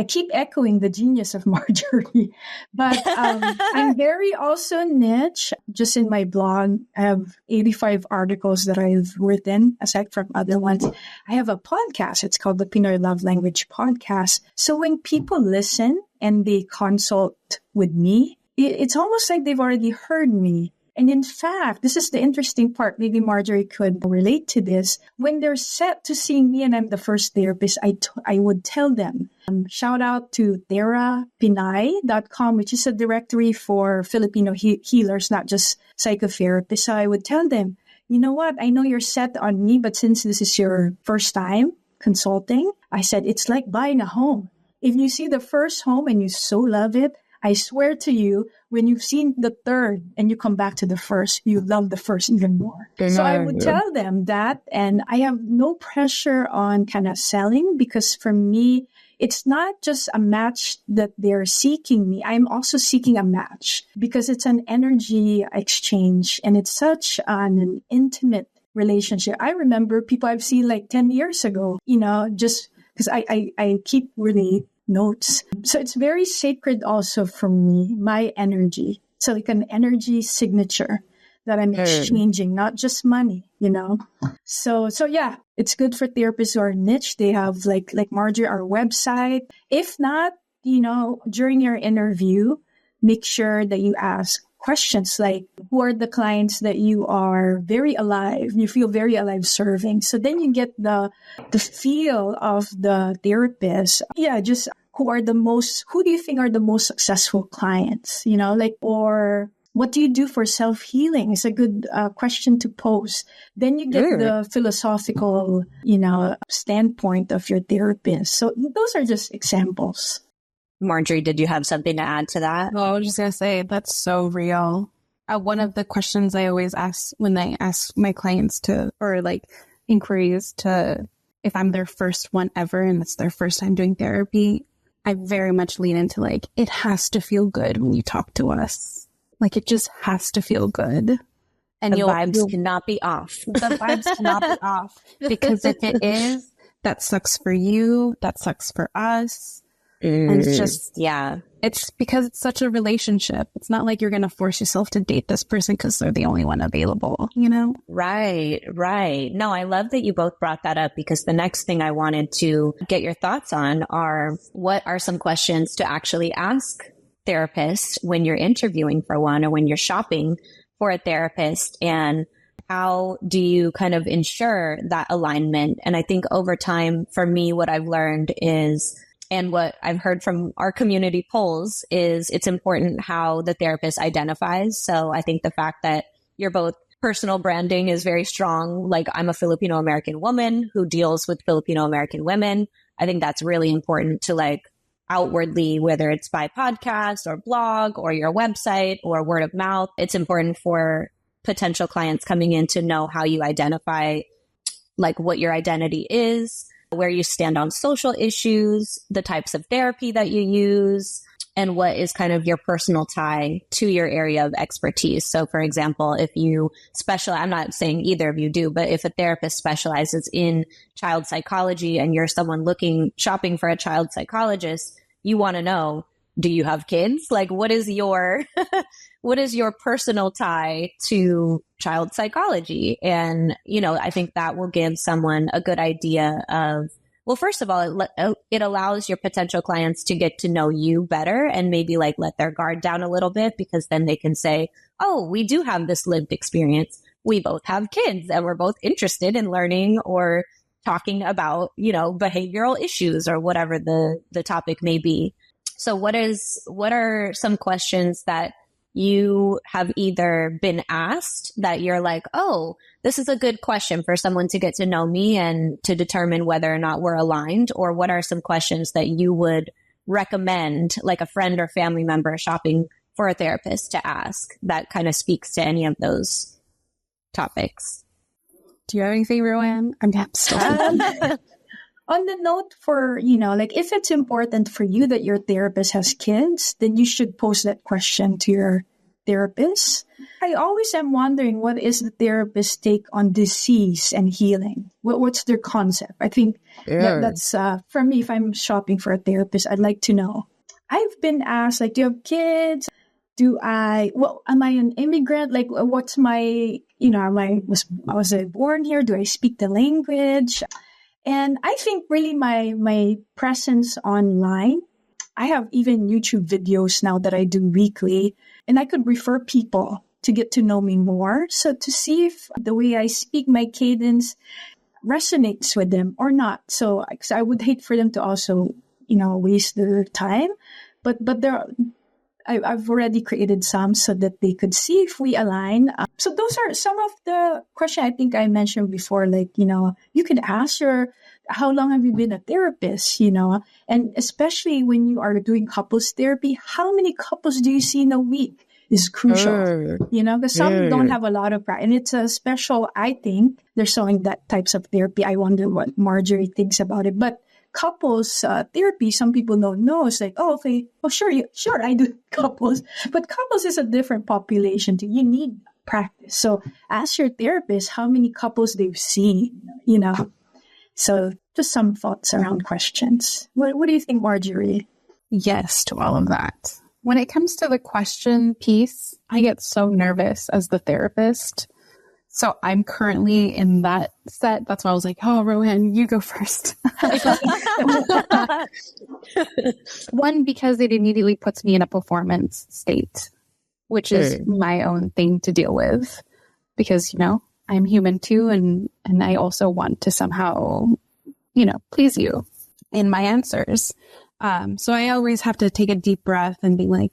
keep echoing the genius of Marjory, but I'm very also niche. Just in my blog, I have 85 articles that I've written, aside from other ones. I have a podcast. It's called the Pinoy Love Language Podcast. So when people listen and they consult with me, it's almost like they've already heard me. And in fact, this is the interesting part. Maybe Marjory could relate to this. When they're set to seeing me and I'm the first therapist, I would tell them, shout out to therapinay.com, which is a directory for Filipino healers, not just psychotherapists. So I would tell them, you know what? I know you're set on me, but since this is your first time consulting, I said, it's like buying a home. If you see the first home and you so love it, I swear to you, when you've seen the third and you come back to the first, you love the first even more. So I would tell them that, and I have no pressure on kind of selling, because for me, it's not just a match that they're seeking me. I'm also seeking a match because it's an energy exchange and it's such an intimate relationship. I remember people I've seen like 10 years ago, you know, just because I keep really notes. So it's very sacred also for me, my energy. So like an energy signature that I'm exchanging, not just money, you know? So yeah, it's good for therapists who are niche. They have like Marjory, our website. If not, you know, during your interview, make sure that you ask questions like, who are the clients that you are very alive, you feel very alive serving? So then you get the feel of the therapist. Yeah, just who do you think are the most successful clients? You know, like, or What do you do for self-healing? Is a good question to pose. Then you get the philosophical, standpoint of your therapist. So those are just examples. Marjorie, did you have something to add to that? Oh, I was just going to say, that's so real. One of the questions I always ask when I ask my clients inquiries to, if I'm their first one ever and it's their first time doing therapy, I very much lean into it has to feel good when you talk to us. It just has to feel good. And the vibes cannot be off. The vibes cannot be off. Because if it is, that sucks for you. That sucks for us. And it's just, it's because it's such a relationship. It's not like you're going to force yourself to date this person because they're the only one available, Right. No, I love that you both brought that up, because the next thing I wanted to get your thoughts on are, what are some questions to actually ask therapists when you're interviewing for one, or when you're shopping for a therapist, and how do you kind of ensure that alignment? And I think over time, for me, what I've learned is, and what I've heard from our community polls, is it's important how the therapist identifies. So I think the fact that you're both personal branding is very strong. I'm a Filipino American woman who deals with Filipino American women. I think that's really important to outwardly, whether it's by podcast or blog or your website or word of mouth. It's important for potential clients coming in to know how you identify what your identity is, where you stand on social issues, the types of therapy that you use, and what is kind of your personal tie to your area of expertise. So for example, if you specialize, I'm not saying either of you do, but if a therapist specializes in child psychology and you're someone shopping for a child psychologist, you want to know, do you have kids? What is your, what is your personal tie to child psychology? And, I think that will give someone a good idea of, well, first of all, it allows your potential clients to get to know you better and maybe let their guard down a little bit, because then they can say, oh, we do have this lived experience. We both have kids and we're both interested in learning or talking about, behavioral issues or whatever the topic may be. So what are some questions that you have either been asked that you're oh, this is a good question for someone to get to know me and to determine whether or not we're aligned? Or what are some questions that you would recommend, a friend or family member shopping for a therapist, to ask that kind of speaks to any of those topics? Do you have anything, Roanne? I'm still On the note for, if it's important for you that your therapist has kids, then you should pose that question to your therapist. I always am wondering, what is the therapist's take on disease and healing? What's their concept? I think that's, for me, if I'm shopping for a therapist, I'd like to know. I've been asked, do you have kids? Am I an immigrant? What's my, was I born here? Do I speak the language? And I think really my presence online, I have even YouTube videos now that I do weekly, and I could refer people to get to know me more. So to see if the way I speak, my cadence resonates with them or not. So I would hate for them to also, waste their time. But I've already created some so that they could see if we align. So those are some of the questions I think I mentioned before, you could ask how long have you been a therapist, and especially when you are doing couples therapy, how many couples do you see in a week is crucial, because some don't have a lot of practice. And it's a special, I think, they're showing that types of therapy. I wonder what Marjorie thinks about it. But couples therapy, some people don't know. It's okay, sure, I do couples. But couples is a different population too. You need practice. So ask your therapist how many couples they've seen, So just some thoughts around questions. What do you think, Marjorie? Yes to all of that. When it comes to the question piece, I get so nervous as the therapist. So I'm currently in that set. That's why I was oh, Roanne, you go first. One, because it immediately puts me in a performance state, which is my own thing to deal with. Because, I'm human too. And I also want to somehow, please you in my answers. So I always have to take a deep breath and be like,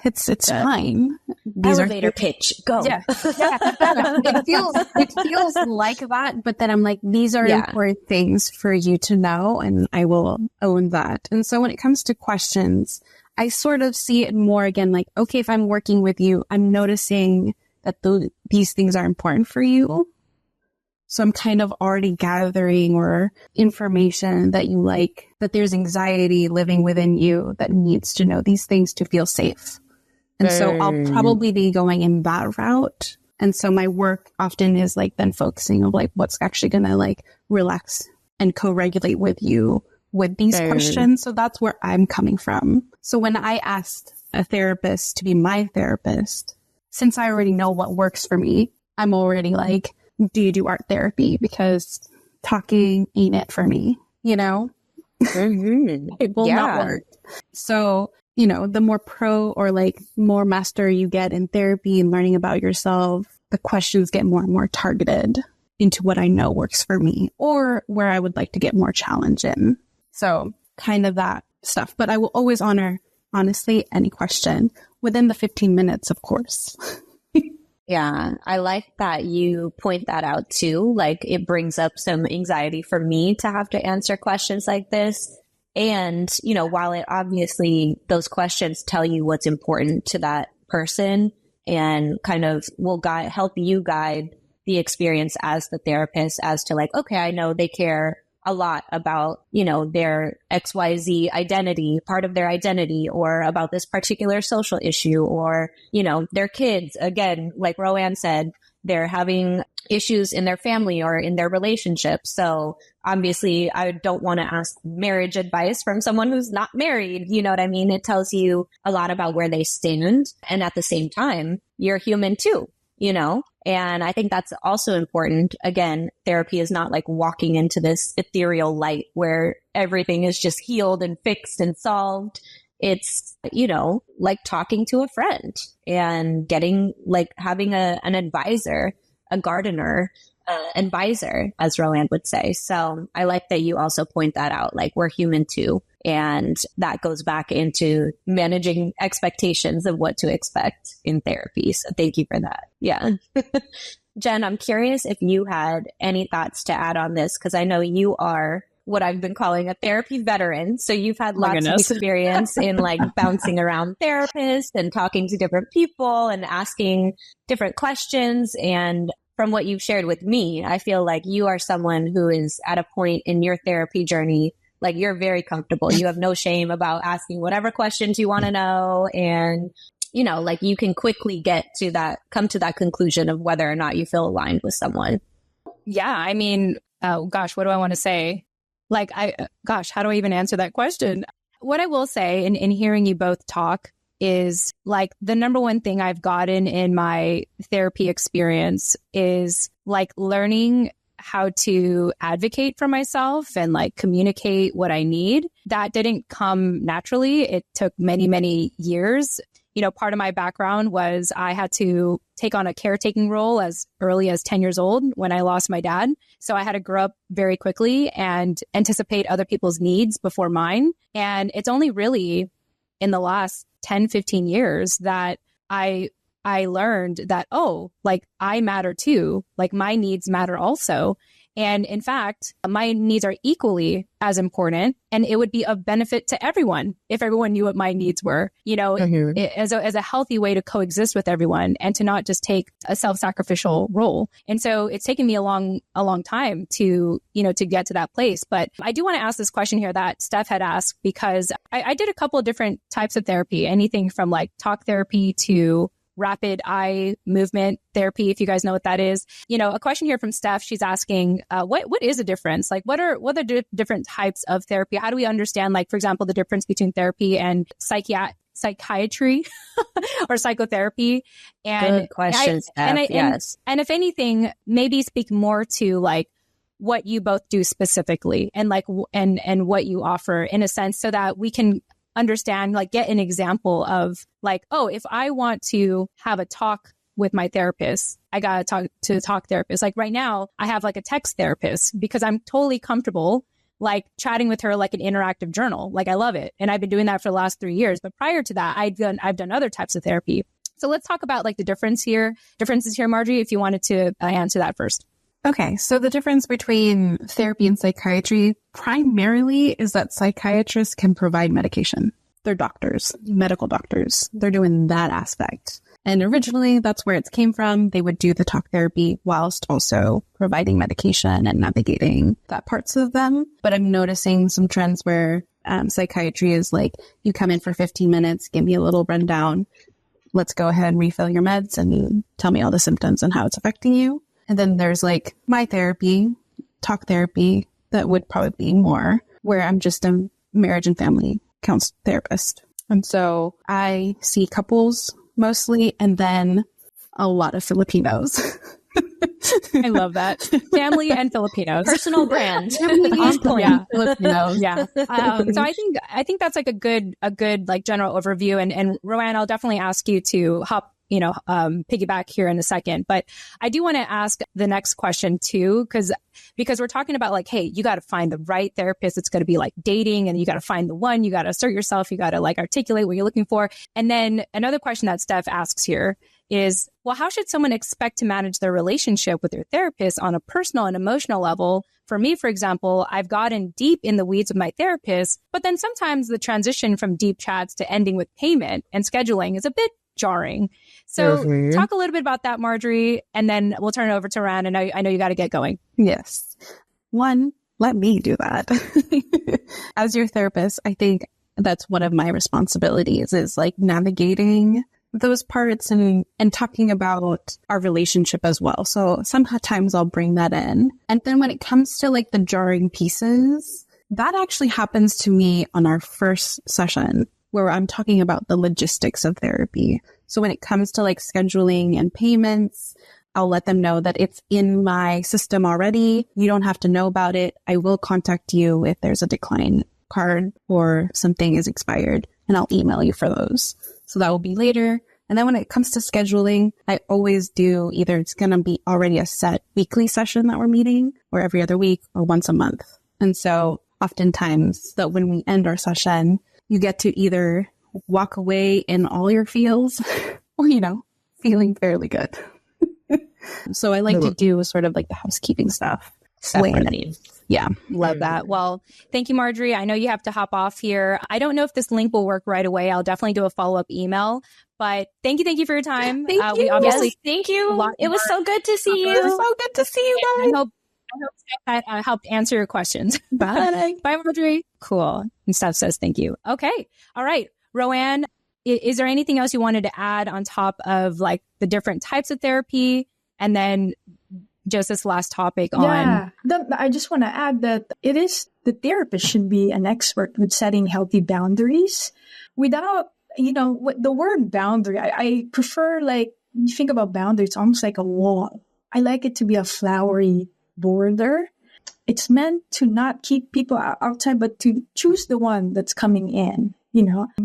it's fine. These elevator pitch, go. Yeah. It feels like that, but then I'm like, these are important things for you to know, and I will own that. And so when it comes to questions, I sort of see it more again, like, okay, if I'm working with you, I'm noticing that these things are important for you. So I'm kind of already gathering or information that you like, that there's anxiety living within you that needs to know these things to feel safe. And so I'll probably be going in that route. And so my work often is like then focusing on like what's actually going to like relax and co-regulate with you with these questions. So that's where I'm coming from. So when I asked a therapist to be my therapist, since I already know what works for me, I'm already like, do you do art therapy? Because talking ain't it for me, you know? It will not work. So, you know, the more pro or like more master you get in therapy and learning about yourself, the questions get more and more targeted into what I know works for me or where I would like to get more challenge in. So kind of that stuff. But I will always honor, honestly, any question within the 15 minutes, of course. Yeah, I like that you point that out too. Like it brings up some anxiety for me to have to answer questions like this. And, you know, while it obviously those questions tell you what's important to that person and kind of will help you guide the experience as the therapist as to like, okay, I know they care a lot about, you know, their XYZ identity, part of their identity, or about this particular social issue, or, you know, their kids. Again, like Roanne said, they're having issues in their family or in their relationship. So obviously I don't want to ask marriage advice from someone who's not married. You know what I mean? It tells you a lot about where they stand. And at the same time, you're human too, you know? And I think that's also important. Again, therapy is not like walking into this ethereal light where everything is just healed and fixed and solved. It's, you know, like talking to a friend and getting like having an advisor, a gardener, advisor, as Roanne would say. So I like that you also point that out. Like we're human too. And that goes back into managing expectations of what to expect in therapy. So thank you for that. Yeah. Jen, I'm curious if you had any thoughts to add on this, because I know you are what I've been calling a therapy veteran. So you've had lots of experience in like bouncing around therapists and talking to different people and asking different questions. And from what you've shared with me, I feel like you are someone who is at a point in your therapy journey, like you're very comfortable. You have no shame about asking whatever questions you want to know. And, you know, like you can quickly come to that conclusion of whether or not you feel aligned with someone. Yeah. I mean, oh gosh, what do I want to say? Like, how do I even answer that question? What I will say in hearing you both talk is like the number one thing I've gotten in my therapy experience is like learning how to advocate for myself and like communicate what I need. That didn't come naturally. It took many, many years. You know, part of my background was I had to take on a caretaking role as early as 10 years old when I lost my dad. So I had to grow up very quickly and anticipate other people's needs before mine. And it's only really in the last 10, 15 years that I learned that, oh, like I matter too. Like my needs matter also. And in fact, my needs are equally as important, and it would be of benefit to everyone if everyone knew what my needs were, you know, as a healthy way to coexist with everyone and to not just take a self-sacrificial role. And so it's taken me a long time to, you know, to get to that place. But I do want to ask this question here that Steph had asked, because I did a couple of different types of therapy, anything from like talk therapy to rapid eye movement therapy, if you guys know what that is. You know, a question here from Steph, she's asking, what is the difference? Like, what are different types of therapy? How do we understand, like, for example, the difference between therapy and psychiatry or psychotherapy? And good question, Steph. Yes. And if anything, maybe speak more to like what you both do specifically and like, and what you offer in a sense, so that we can understand, like get an example of like, oh, if I want to have a talk with my therapist, I got to talk to the talk therapist. Like right now I have like a text therapist because I'm totally comfortable like chatting with her like an interactive journal. Like I love it. And I've been doing that for the last 3 years. But prior to that, I've done other types of therapy. So let's talk about like the differences here, Marjorie, if you wanted to answer that first. Okay, so the difference between therapy and psychiatry primarily is that psychiatrists can provide medication. They're doctors, medical doctors. They're doing that aspect. And originally, that's where it came from. They would do the talk therapy whilst also providing medication and navigating that parts of them. But I'm noticing some trends where psychiatry is like, you come in for 15 minutes, give me a little rundown. Let's go ahead and refill your meds and tell me all the symptoms and how it's affecting you. And then there's like my therapy, talk therapy, that would probably be more where I'm just a marriage and family counselor therapist. And so I see couples mostly, and then a lot of Filipinos. I love that. Family and Filipinos. Personal brand. On point. Yeah. Filipinos. Yeah. So I think that's like a good like general overview. And Roanne, I'll definitely ask you to piggyback here in a second. But I do want to ask the next question too, because we're talking about like, hey, you got to find the right therapist. It's going to be like dating, and you got to find the one, you got to assert yourself, you got to like articulate what you're looking for. And then another question that Steph asks here is, well, how should someone expect to manage their relationship with their therapist on a personal and emotional level? For me, for example, I've gotten deep in the weeds with my therapist, but then sometimes the transition from deep chats to ending with payment and scheduling is a bit jarring. So talk a little bit about that, Marjorie, and then we'll turn it over to Roanne. I know you got to get going. Yes. One, let me do that. As your therapist, I think that's one of my responsibilities is like navigating those parts and talking about our relationship as well. So sometimes I'll bring that in. And then when it comes to like the jarring pieces, that actually happens to me on our first session, where I'm talking about the logistics of therapy. So when it comes to like scheduling and payments, I'll let them know that it's in my system already. You don't have to know about it. I will contact you if there's a decline card or something is expired, and I'll email you for those. So that will be later. And then when it comes to scheduling, I always do either it's going to be already a set weekly session that we're meeting, or every other week, or once a month. And so oftentimes that when we end our session, you get to either walk away in all your feels or, feeling fairly good. So I like to do sort of like the housekeeping stuff. Yeah. Love that. Well, thank you, Marjorie. I know you have to hop off here. I don't know if this link will work right away. I'll definitely do a follow-up email. But thank you for your time. Thank you. We obviously thank you. It was so good to see you. It was so good to see you guys. I hope that helped answer your questions. Bye. Bye, Marjorie. Cool. And Steph says thank you. Okay. All right. Roanne, is there anything else you wanted to add on top of like the different types of therapy? And then just this last topic on... I just want to add that the therapist should be an expert with setting healthy boundaries without, the word boundary. I prefer, like, you think about boundary, it's almost like a wall. I like it to be a flowery border. It's meant to not keep people outside, but to choose the one that's coming in,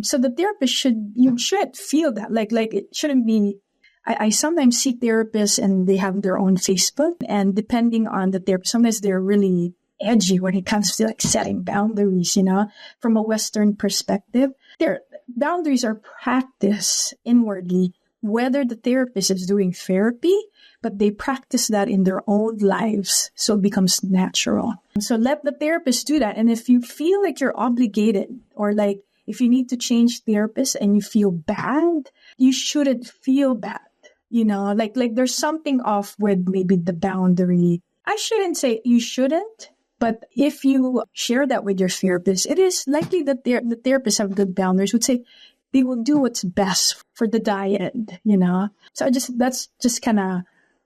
So the therapist you should feel that, like it shouldn't be. I sometimes see therapists and they have their own Facebook, and depending on the therapist, sometimes they're really edgy when it comes to like setting boundaries, from a Western perspective. Their boundaries are practiced inwardly, whether the therapist is doing therapy, but they practice that in their own lives. So it becomes natural. So let the therapist do that. And if you feel like you're obligated, or like if you need to change therapists and you feel bad, you shouldn't feel bad. Like there's something off with maybe the boundary. I shouldn't say you shouldn't, but if you share that with your therapist, it is likely that the therapists have good boundaries, would say they will do what's best for the diet, So that's just kind of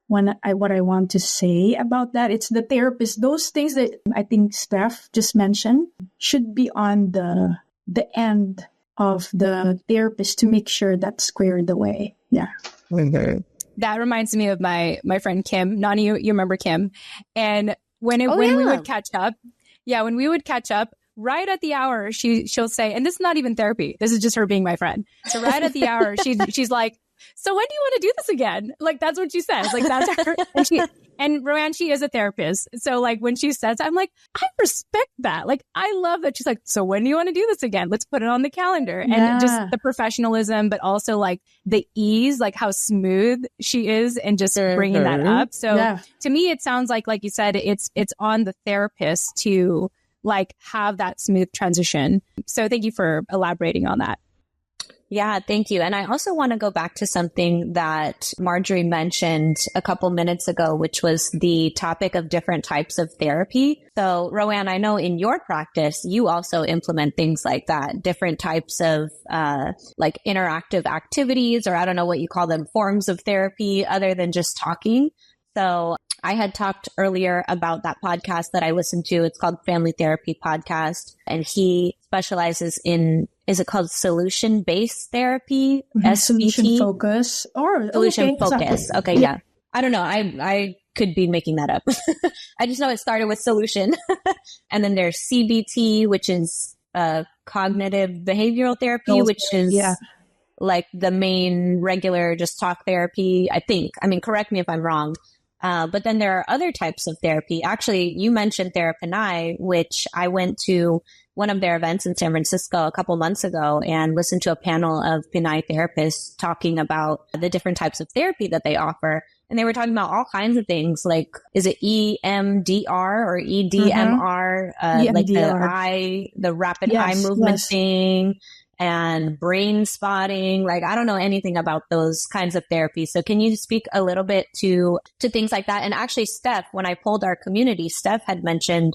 what I want to say about that. It's the therapist. Those things that I think Steph just mentioned should be on the end of the therapist to make sure that's squared away. Yeah. That reminds me of my friend Kim. Nani, you remember Kim? And when we would catch up, right at the hour, she'll say, and this is not even therapy. This is just her being my friend. So right at the hour, she's like, so when do you want to do this again? Like, that's what she says. Like, that's her. And Roanne, she is a therapist. So like when she says, I'm like, I respect that. Like, I love that. She's like, so when do you want to do this again? Let's put it on the calendar. And just the professionalism, but also like the ease, like how smooth she is and just bringing that up. So to me, it sounds like you said, it's on the therapist to like have that smooth transition. So thank you for elaborating on that. Yeah, thank you. And I also want to go back to something that Marjory mentioned a couple minutes ago, which was the topic of different types of therapy. So Roanne, I know in your practice, you also implement things like that, different types of like interactive activities, or I don't know what you call them, forms of therapy other than just talking. So I had talked earlier about that podcast that I listened to. It's called Family Therapy Podcast. And he specializes in, is it called solution-based therapy? SBT? Solution focus or solution focus. Okay. Yeah. I don't know. I could be making that up. I just know it started with solution. And then there's CBT, which is cognitive behavioral therapy, which is like the main regular just talk therapy, I think. I mean, correct me if I'm wrong. But then there are other types of therapy. Actually, you mentioned Therapini, which I went to one of their events in San Francisco a couple months ago and listened to a panel of Pinay therapists talking about the different types of therapy that they offer. And they were talking about all kinds of things, like, is it EMDR or EDMR? Like the rapid eye movement thing, and brain spotting. Like, I don't know anything about those kinds of therapies. So can you speak a little bit to things like that? And actually, Steph, when I polled our community, Steph had mentioned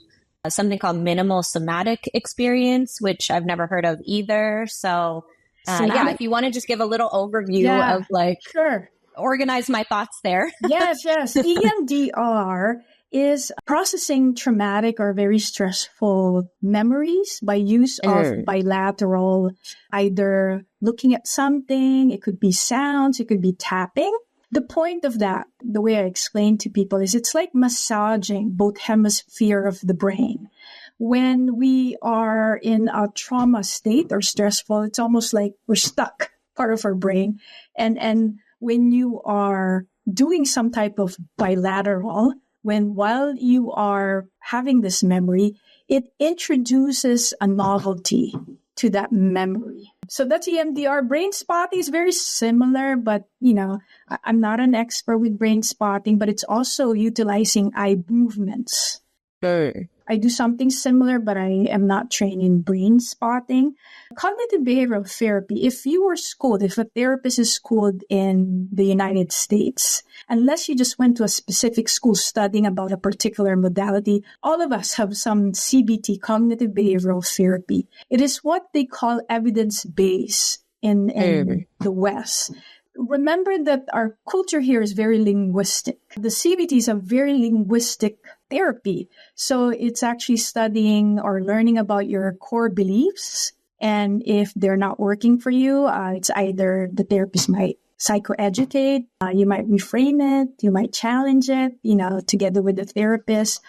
something called minimal somatic experience, which I've never heard of either. So if you want to just give a little overview of like, organize my thoughts there. Yes. EMDR is processing traumatic or very stressful memories by use of bilateral, either looking at something, it could be sounds, it could be tapping. The point of that, the way I explain to people, is it's like massaging both hemisphere of the brain. When we are in a trauma state or stressful, it's almost like we're stuck, part of our brain. And when you are doing some type of bilateral, while you are having this memory, it introduces a novelty to that memory. So that's EMDR. Brain spotting is very similar, but, I'm not an expert with brain spotting, but it's also utilizing eye movements. I do something similar, but I am not trained in brain spotting. Cognitive behavioral therapy, if a therapist is schooled in the United States, unless you just went to a specific school studying about a particular modality, all of us have some CBT, cognitive behavioral therapy. It is what they call evidence-based in the West. Remember that our culture here is very linguistic. The CBT is a very linguistic therapy. So it's actually studying or learning about your core beliefs. And if they're not working for you, it's either the therapist might psychoeducate, you might reframe it, you might challenge it, together with the therapist.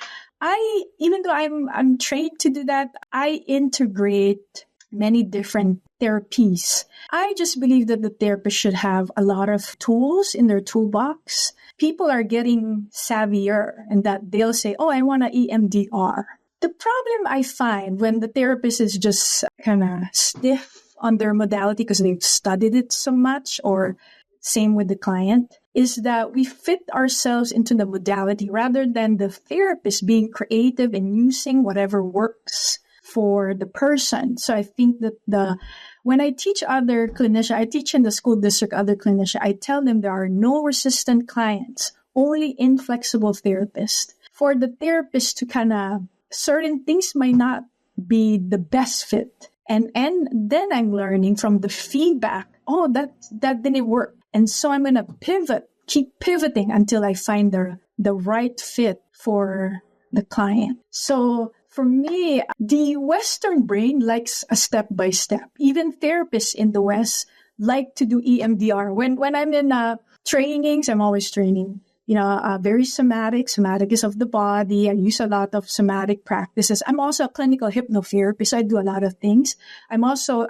Even though I'm trained to do that, I integrate many different therapies. I just believe that the therapist should have a lot of tools in their toolbox. People are getting savvier and that they'll say, I want an EMDR. The problem I find when the therapist is just kind of stiff on their modality because they've studied it so much, or same with the client, is that we fit ourselves into the modality rather than the therapist being creative and using whatever works for the person. So I think that when I teach other clinicians, I teach in the school district, other clinicians, I tell them there are no resistant clients, only inflexible therapists. For the therapist to certain things might not be the best fit. And then I'm learning from the feedback, that didn't work. And so I'm going to keep pivoting until I find the right fit for the client. So for me, the Western brain likes a step-by-step. Even therapists in the West like to do EMDR. When I'm in trainings, I'm always training, very somatic. Somatic is of the body. I use a lot of somatic practices. I'm also a clinical hypnotherapist. So I do a lot of things. I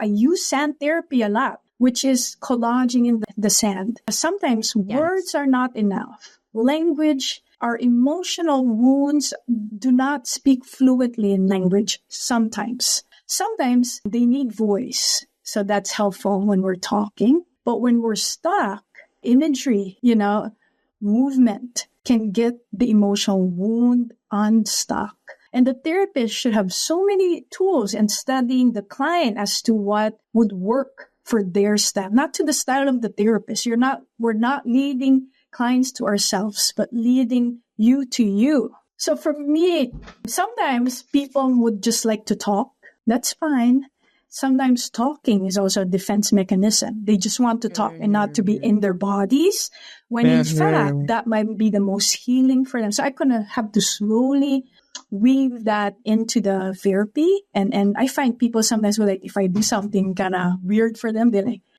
use sand therapy a lot. which is collaging in the sand. Sometimes words are not enough. Language, our emotional wounds do not speak fluently in language sometimes. Sometimes they need voice. So that's helpful when we're talking. But when we're stuck, imagery, movement can get the emotional wound unstuck. And the therapist should have so many tools in studying the client as to what would work for their style, not to the style of the therapist. We're not leading clients to ourselves, but leading you to you. So for me, sometimes people would just like to talk. That's fine. Sometimes talking is also a defense mechanism. They just want to talk and not to be in their bodies, when in fact, that might be the most healing for them. So I'm going to have to slowly weave that into the therapy. And I find people sometimes will, like, if I do something kind of weird for them,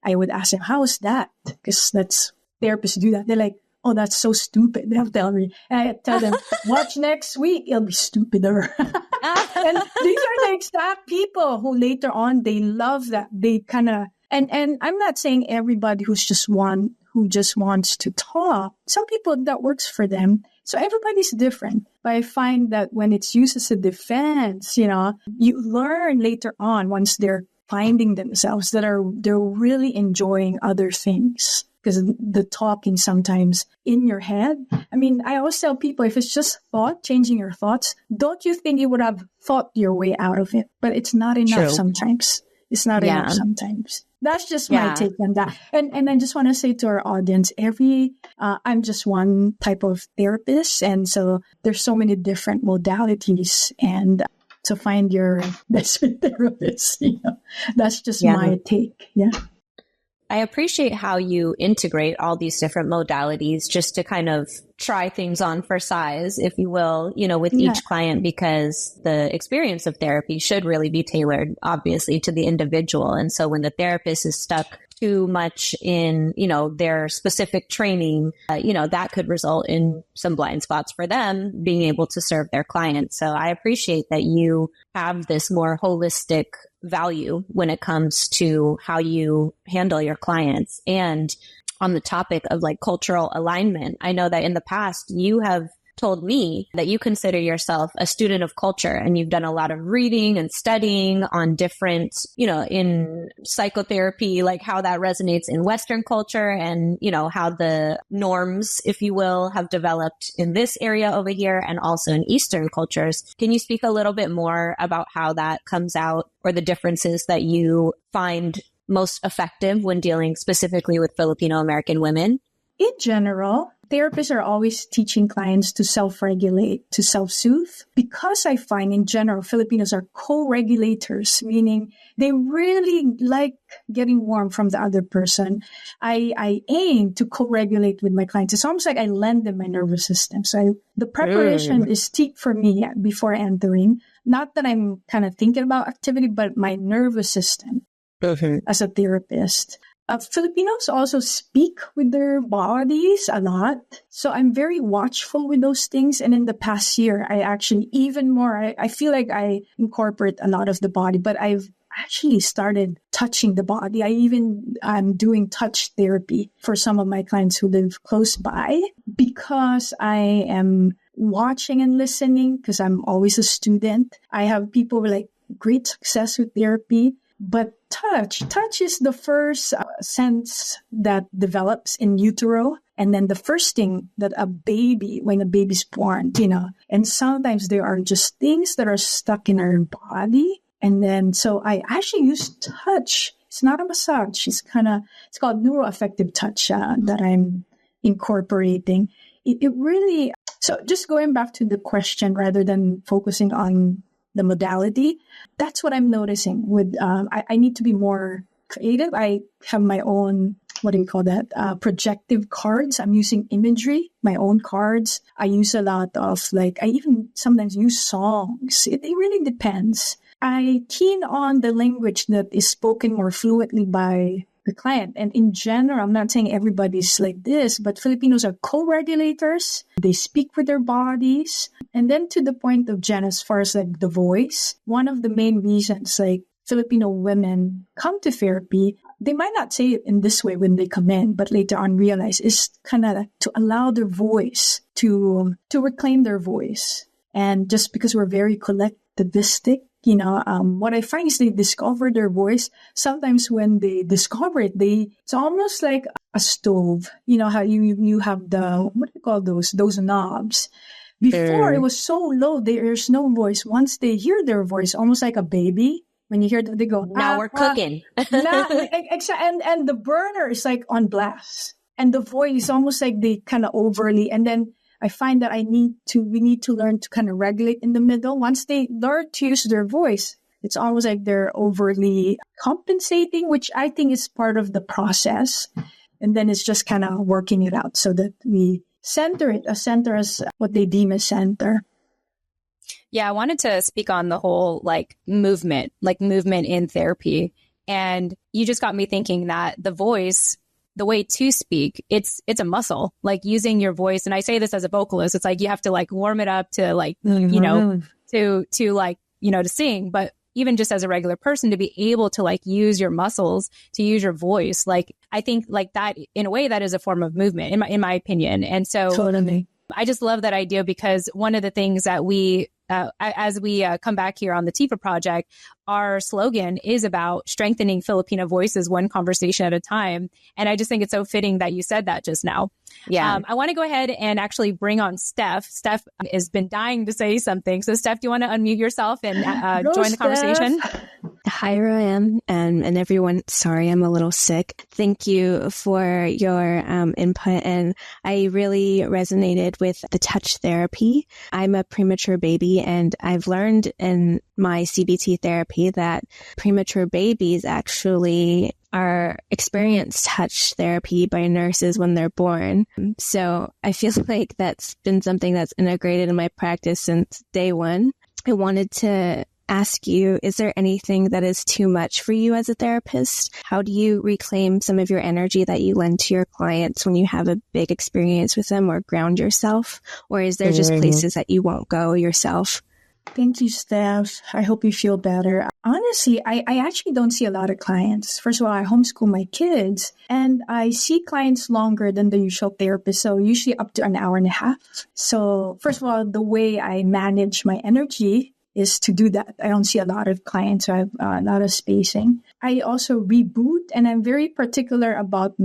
I would ask them, how is that? Because that's therapists do that. They're like, oh, that's so stupid. They'll tell me. And I tell them, watch next week. It'll be stupider. And these are the exact people who later on, they love that. They kind of, and I'm not saying everybody who just wants to talk. Some people that works for them. So everybody's different. But I find that when it's used as a defense, you learn later on, once they're finding themselves, that they're really enjoying other things. Because the talking sometimes in your head. I mean, I always tell people, if it's just thought, changing your thoughts, don't you think you would have thought your way out of it? But it's not enough sometimes. It's not enough sometimes. That's just my take on that. And I just want to say to our audience, I'm just one type of therapist. And so there's so many different modalities, and to find your best fit therapist, that's just my take. Yeah. I appreciate how you integrate all these different modalities just to kind of try things on for size, if you will, with each client, because the experience of therapy should really be tailored, obviously, to the individual. And so when the therapist is stuck too much in, their specific training, that could result in some blind spots for them being able to serve their clients. So I appreciate that you have this more holistic value when it comes to how you handle your clients. And on the topic of like cultural alignment, I know that in the past you have told me that you consider yourself a student of culture, and you've done a lot of reading and studying on different, in psychotherapy, like how that resonates in Western culture, and, how the norms, if you will, have developed in this area over here and also in Eastern cultures. Can you speak a little bit more about how that comes out, or the differences that you find most effective when dealing specifically with Filipino American women? In general, therapists are always teaching clients to self-regulate, to self-soothe, because I find in general, Filipinos are co-regulators, meaning they really like getting warm from the other person. I aim to co-regulate with my clients. It's almost like I lend them my nervous system. So the preparation is steep for me before entering. Not that I'm kind of thinking about activity, but my nervous system as a therapist. Filipinos also speak with their bodies a lot. So I'm very watchful with those things. And in the past year, I actually even more, I feel like I incorporate a lot of the body, but I've actually started touching the body. I'm doing touch therapy for some of my clients who live close by, because I am watching and listening, because I'm always a student. I have people with like great success with therapy. But touch is the first sense that develops in utero. And then the first thing that when a baby's born, and sometimes there are just things that are stuck in our body. And then, so I actually use touch. It's not a massage. It's called neuroaffective touch that I'm incorporating. It really, so just going back to the question rather than focusing on the modality, that's what I'm noticing with, I need to be more creative. I have my own, what do you call that? Projective cards. I'm using imagery, my own cards. I use a lot of I even sometimes use songs. It really depends. I keen on the language that is spoken more fluently by the client. And in general, I'm not saying everybody's like this, but Filipinos are co-regulators. They speak with their bodies. And then to the point of Jen, as far as the voice, one of the main reasons Filipino women come to therapy, they might not say it in this way when they come in, but later on realize is kind of to allow their voice to reclaim their voice. And just because we're very collectivistic, what I find is they discover their voice. Sometimes when they discover it, it's almost like a stove. You know how you have what do you call those knobs? Before it was so low, there's no voice. Once they hear their voice, almost like a baby, when you hear that, they go, now we're cooking. And the burner is like on blast. And the voice almost like they kind of overly, and then I find that we need to learn to kind of regulate in the middle. Once they learn to use their voice, it's almost like they're overly compensating, which I think is part of the process. And then it's just kind of working it out so that we center as what they deem as center. Yeah, I wanted to speak on the whole movement in therapy. And you just got me thinking that the voice, the way to speak, it's a muscle, like using your voice. And I say this as a vocalist, it's like you have to warm it up to to sing. But even just as a regular person, to be able to use your muscles, to use your voice, I think that in a way that is a form of movement in my opinion. And so totally. I just love that idea, because one of the things that we, as we come back here on the TFAW Project, our slogan is about strengthening Filipino voices one conversation at a time. And I just think it's so fitting that you said that just now. Yeah. I want to go ahead and actually bring on Steph. Steph has been dying to say something. So Steph, do you want to unmute yourself and join the conversation? Hi, Roanne, and everyone. Sorry, I'm a little sick. Thank you for your input. And I really resonated with the touch therapy. I'm a premature baby, and I've learned in my CBT therapy that premature babies actually are experience touch therapy by nurses when they're born. So I feel like that's been something that's integrated in my practice since day one. I wanted to ask you, is there anything that is too much for you as a therapist? How do you reclaim some of your energy that you lend to your clients when you have a big experience with them, or ground yourself? Or is there just places that you won't go yourself? Thank you, Steph. I hope you feel better. Honestly, I actually don't see a lot of clients. First of all, I homeschool my kids, and I see clients longer than the usual therapist, so usually up to an hour and a half. So first of all, the way I manage my energy is to do that. I don't see a lot of clients, so I have a lot of spacing. I also reboot, and I'm very particular about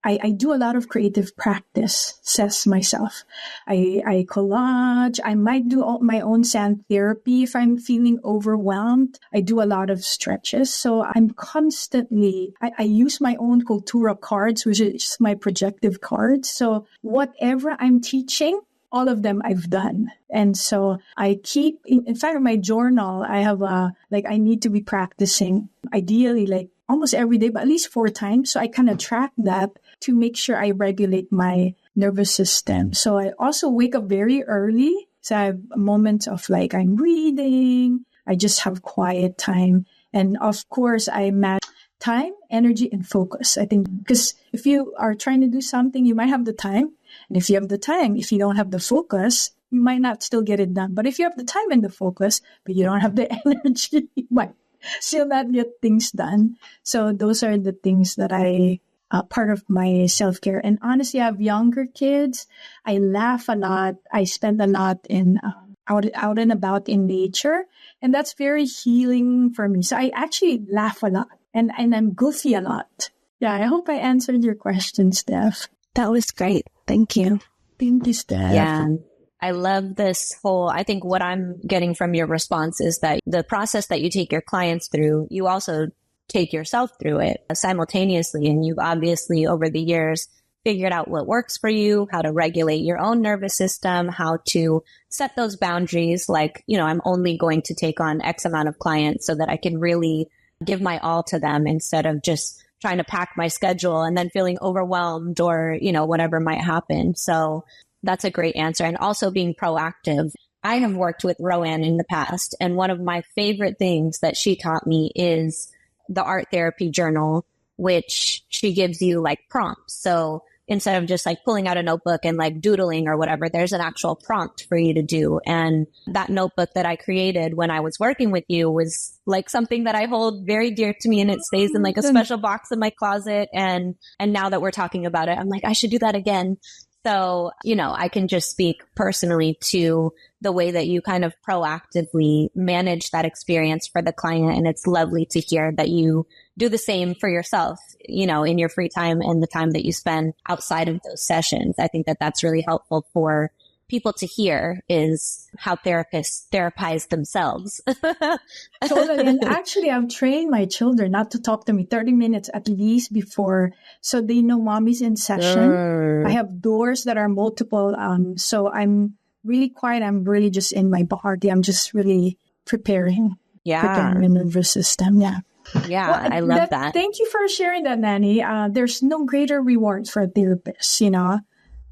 I do a lot of creative practice, says myself. I collage. I might do my own sand therapy if I'm feeling overwhelmed. I do a lot of stretches. So I'm constantly, I use my own Cultura cards, which is my projective cards. So whatever I'm teaching, all of them I've done. And so I keep, in fact, in my journal, I have I need to be practicing ideally almost every day, but at least 4 times. So I kind of track that to make sure I regulate my nervous system. So I also wake up very early. So I have moments of I'm reading. I just have quiet time. And of course, I manage time, energy, and focus. I think because if you are trying to do something, you might have the time. And if you have the time, if you don't have the focus, you might not still get it done. But if you have the time and the focus, but you don't have the energy, you might still not get things done. So those are the things that part of my self-care. And honestly, I have younger kids. I laugh a lot. I spend a lot in out and about in nature. And that's very healing for me. So I actually laugh a lot and I'm goofy a lot. Yeah, I hope I answered your question, Steph. That was great. Thank you. Thank you, Steph. Yeah. I love this I think what I'm getting from your response is that the process that you take your clients through, you also take yourself through it simultaneously. And you've obviously over the years figured out what works for you, how to regulate your own nervous system, how to set those boundaries. I'm only going to take on X amount of clients so that I can really give my all to them instead of just trying to pack my schedule and then feeling overwhelmed or, whatever might happen. So that's a great answer. And also being proactive. I have worked with Roanne in the past, and one of my favorite things that she taught me is the art therapy journal, which she gives you prompts. So instead of just like pulling out a notebook and like doodling or whatever, there's an actual prompt for you to do. And that notebook that I created when I was working with you was like something that I hold very dear to me, and it stays in like a special box in my closet. And now that we're talking about it, I'm like, I should do that again. So, you know, I can just speak personally to the way that you kind of proactively manage that experience for the client. And it's lovely to hear that you do the same for yourself, you know, in your free time and the time that you spend outside of those sessions. I think that that's really helpful for people to hear, is how therapists therapize themselves. Totally. And actually, I've trained my children not to talk to me 30 minutes at least before, so they know mommy's in session. I have doors that are multiple. So I'm really quiet. I'm really just in my body. I'm just really preparing my nervous system. Yeah. Yeah, well, I love that. Thank you for sharing that, Nani. There's no greater reward for a therapist, you know,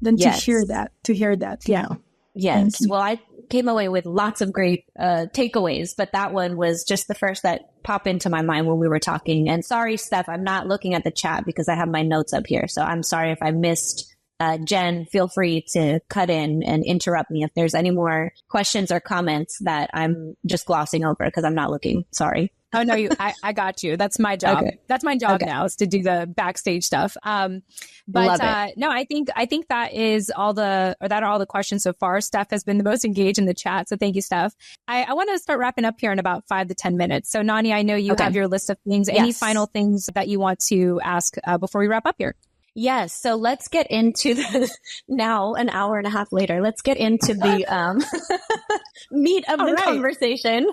than to hear that. Yeah. Yes. Well, I came away with lots of great takeaways, but that one was just the first that popped into my mind when we were talking. And sorry, Steph, I'm not looking at the chat because I have my notes up here. So I'm sorry if I missed. Jen, feel free to cut in and interrupt me if there's any more questions or comments that I'm just glossing over because I'm not looking. Sorry. Oh, no, I got you. That's my job. Okay. That's my job now, is to do the backstage stuff. No, I think that are all the questions so far. Steph has been the most engaged in the chat. So thank you, Steph. I want to start wrapping up here in about 5 to 10 minutes. So Nani, I know you have your list of things. Yes. Any final things that you want to ask before we wrap up here? Yes. So let's get into now an hour and a half later, let's get into the meat of the conversation.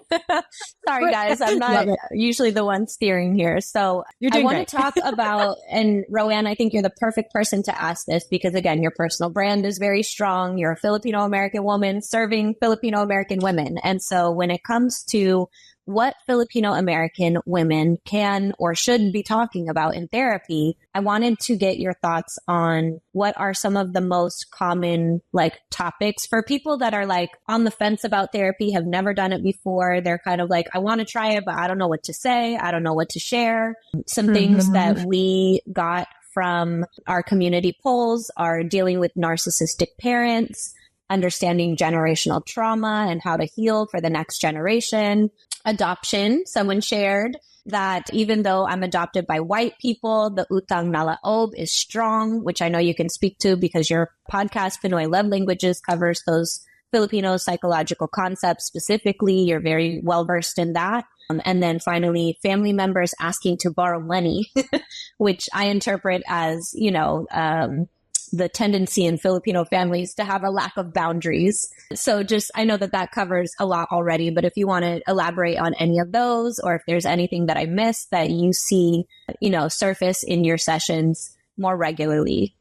Sorry, guys. I'm not usually the one steering here. So I want to talk about, and Roanne, I think you're the perfect person to ask this because, again, your personal brand is very strong. You're a Filipino American woman serving Filipino American women. And so when it comes to what Filipino American women can or should be talking about in therapy, I wanted to get your thoughts on what are some of the most common like topics for people that are like on the fence about therapy, have never done it before. They're kind of like, I want to try it, but I don't know what to say. I don't know what to share. Some things that we got from our community polls are dealing with narcissistic parents, understanding generational trauma and how to heal for the next generation. Adoption. Someone shared that even though I'm adopted by white people, the utang na laob is strong, which I know you can speak to because your podcast, Pinoy Love Languages, covers those Filipino psychological concepts specifically. You're very well versed in that. And then finally, family members asking to borrow money, which I interpret as, you know, the tendency in Filipino families to have a lack of boundaries. So just, I know that covers a lot already, but if you want to elaborate on any of those, or if there's anything that I missed that you see, you know, surface in your sessions more regularly.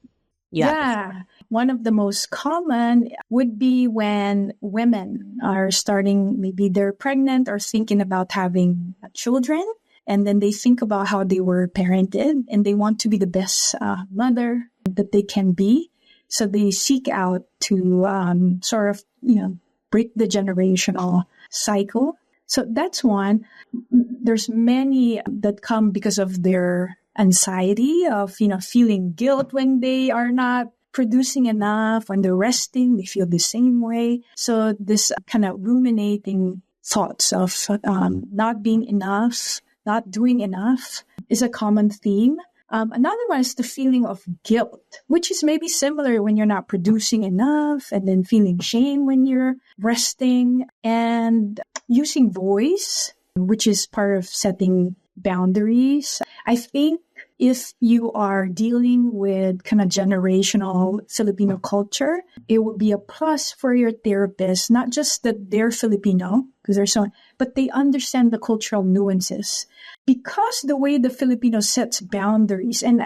Yeah. One of the most common would be when women are starting, maybe they're pregnant or thinking about having children. And then they think about how they were parented and they want to be the best mother that they can be. So they seek out to sort of, you know, break the generational cycle. So that's one. There's many that come because of their anxiety of, you know, feeling guilt when they are not producing enough. When they're resting, they feel the same way. So this kind of ruminating thoughts of not being enough, not doing enough is a common theme. Another one is the feeling of guilt, which is maybe similar when you're not producing enough, and then feeling shame when you're resting, and using voice, which is part of setting boundaries. I think if you are dealing with kind of generational Filipino culture, it would be a plus for your therapist, not just that they're Filipino, because they're so, but they understand the cultural nuances. Because the way the Filipino sets boundaries and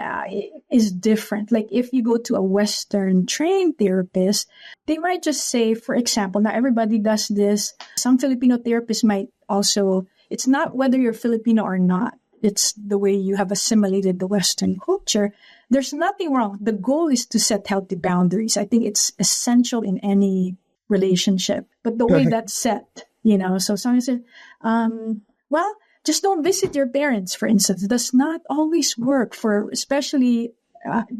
is different. Like if you go to a Western trained therapist, they might just say, for example, not everybody does this. Some Filipino therapists might also, it's not whether you're Filipino or not. It's the way you have assimilated the Western culture. There's nothing wrong. The goal is to set healthy boundaries. I think it's essential in any relationship. But the way that's set, you know, so someone said, well, just don't visit your parents, for instance. It does not always work for especially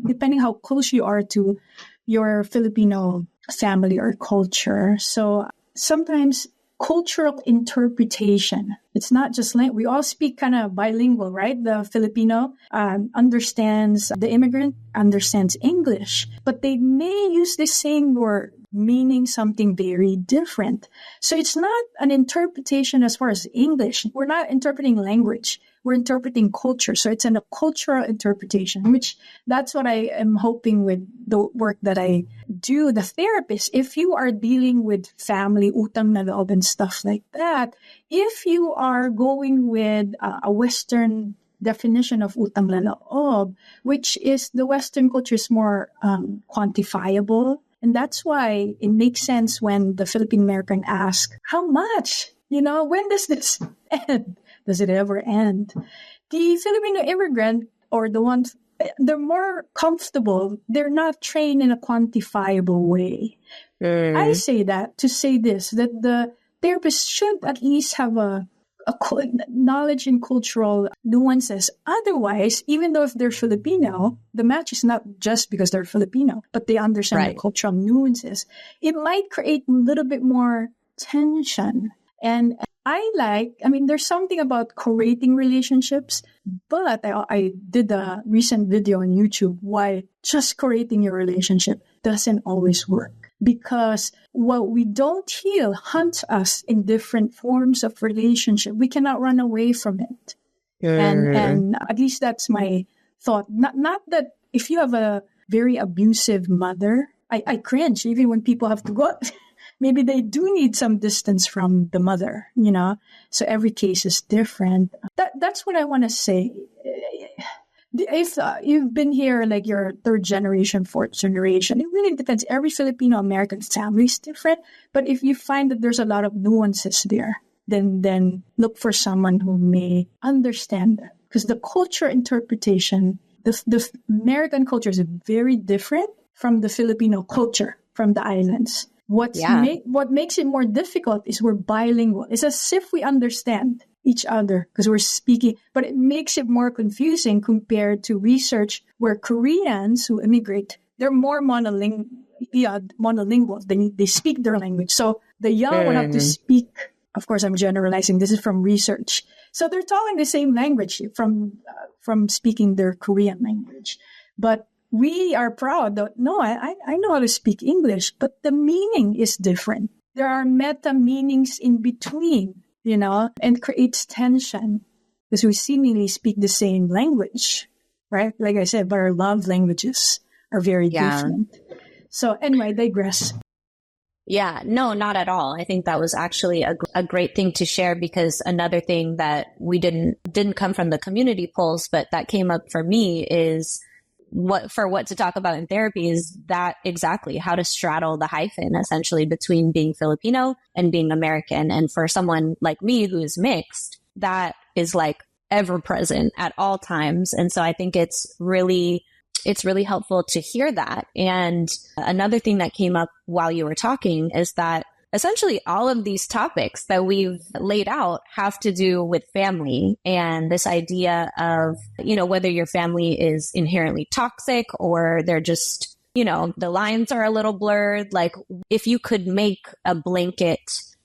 depending how close you are to your Filipino family or culture. So sometimes cultural interpretation, it's not just we all speak kind of bilingual, right? The Filipino understands, the immigrant understands English, but they may use the same word meaning something very different. So it's not an interpretation as far as English. We're not interpreting language. We're interpreting culture. So it's a cultural interpretation, which that's what I am hoping with the work that I do. The therapist, if you are dealing with family, utang na loob and stuff like that, if you are going with a Western definition of utang na loob, which is the Western culture is more quantifiable. And that's why it makes sense when the Filipino American asks, how much? When does this end? Does it ever end? The Filipino immigrant or the ones, they're more comfortable. They're not trained in a quantifiable way. I say that to say this, that the therapist should at least have a knowledge in cultural nuances. Otherwise, even though if they're Filipino, the match is not just because they're Filipino, but they understand the cultural nuances. It might create a little bit more tension. And there's something about creating relationships, but I did a recent video on YouTube why just creating your relationship doesn't always work. Because what we don't heal hunts us in different forms of relationship. We cannot run away from it. And at least that's my thought. Not that if you have a very abusive mother, I cringe even when people have to go. Maybe they do need some distance from the mother, So every case is different. That's what I want to say. If you've been here, like your third generation, fourth generation, it really depends. Every Filipino American family is different. But if you find that there's a lot of nuances there, then look for someone who may understand that. Because the culture interpretation, the American culture is very different from the Filipino culture from the islands. What makes it more difficult is we're bilingual. It's as if we understand each other because we're speaking, but it makes it more confusing compared to research where Koreans who immigrate, they're more monolingual. They speak their language. So the young would have to speak. Of course, I'm generalizing. This is from research. So they're talking the same language from speaking their Korean language. But we are proud that, no, I know how to speak English, but the meaning is different. There are meta meanings in between, and creates tension because we seemingly speak the same language, right? Like I said, but our love languages are very different. So anyway, I digress. Yeah, no, not at all. I think that was actually a great thing to share because another thing that we didn't come from the community polls, but that came up for me is what to talk about in therapy is that exactly how to straddle the hyphen essentially between being Filipino and being American. And for someone like me who is mixed, that is like ever present at all times. And so I think it's really helpful to hear that. And another thing that came up while you were talking is that essentially all of these topics that we've laid out have to do with family and this idea of, whether your family is inherently toxic or they're just, the lines are a little blurred. Like if you could make a blanket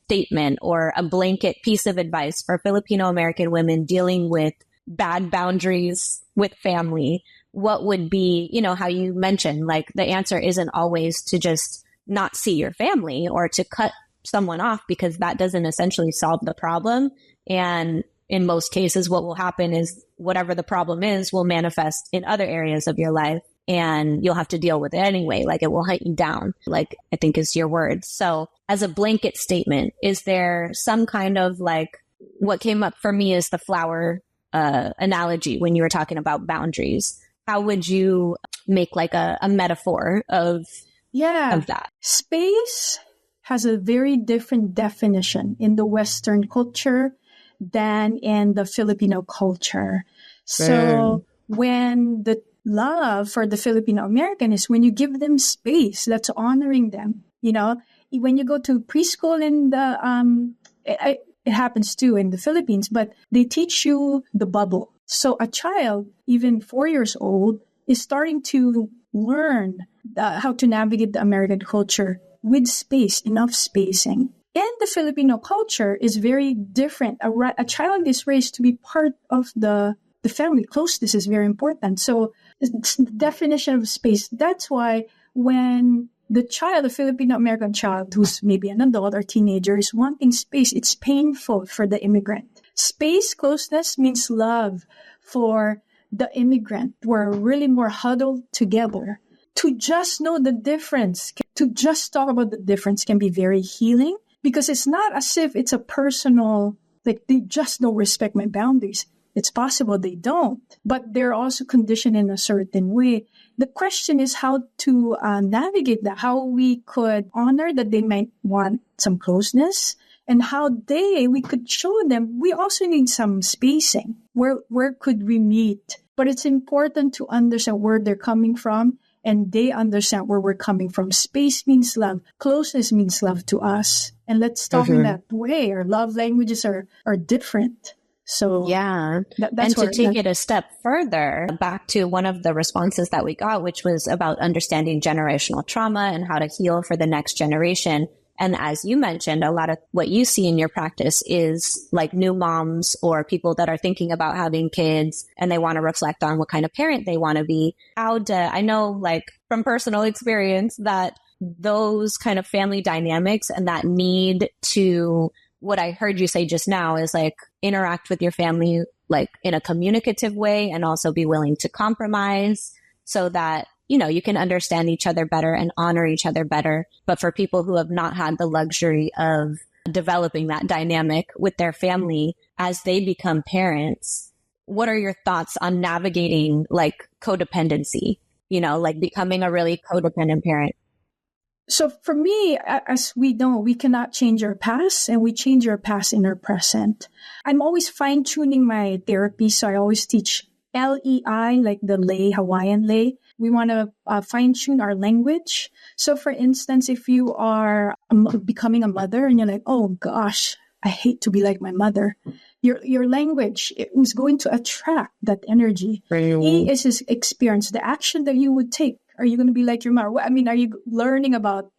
statement or a blanket piece of advice for Filipino American women dealing with bad boundaries with family, what would be, how you mentioned, like the answer isn't always to just not see your family or to cut someone off because that doesn't essentially solve the problem. And in most cases, what will happen is whatever the problem is will manifest in other areas of your life and you'll have to deal with it anyway. Like it will hunt you down, like I think is your words. So as a blanket statement, is there some kind of like what came up for me is the flower analogy when you were talking about boundaries. How would you make like a metaphor of that? Space has a very different definition in the Western culture than in the Filipino culture. So when the love for the Filipino American is when you give them space, that's honoring them. When you go to preschool in it happens too in the Philippines, but they teach you the bubble. So a child, even 4 years old, is starting to learn how to navigate the American culture with space, enough spacing. And the Filipino culture is very different. A child is raised to be part of the family. Closeness is very important. So it's the definition of space. That's why when the child, a Filipino American child who's maybe an adult or teenager is wanting space, it's painful for the immigrant. Space, closeness means love for the immigrant. We're really more huddled together. To just know the difference, to just talk about the difference can be very healing, because it's not as if it's a personal, like they just don't respect my boundaries. It's possible they don't, but they're also conditioned in a certain way. The question is how to navigate that, how we could honor that they might want some closeness, and how we could show them we also need some spacing. Where could we meet? But it's important to understand where they're coming from, and they understand where we're coming from. Space means love. Closeness means love to us. And let's talk in that way. Our love languages are different. So yeah. That's and to take it a step further, back to one of the responses that we got, which was about understanding generational trauma and how to heal for the next generation. And as you mentioned, a lot of what you see in your practice is like new moms or people that are thinking about having kids and they want to reflect on what kind of parent they want to be. I know like from personal experience that those kind of family dynamics and that need to, what I heard you say just now is like interact with your family like in a communicative way and also be willing to compromise so that you can understand each other better and honor each other better. But for people who have not had the luxury of developing that dynamic with their family as they become parents, what are your thoughts on navigating like codependency, like becoming a really codependent parent? So for me, as we know, we cannot change our past, and we change our past in our present. I'm always fine-tuning my therapy. So I always teach LEI, like the lei, Hawaiian lei. We want to fine-tune our language. So for instance, if you are becoming a mother and you're like, oh gosh, I hate to be like my mother, your language is going to attract that energy. E is his experience, the action that you would take. Are you going to be like your mother? I mean, are you learning about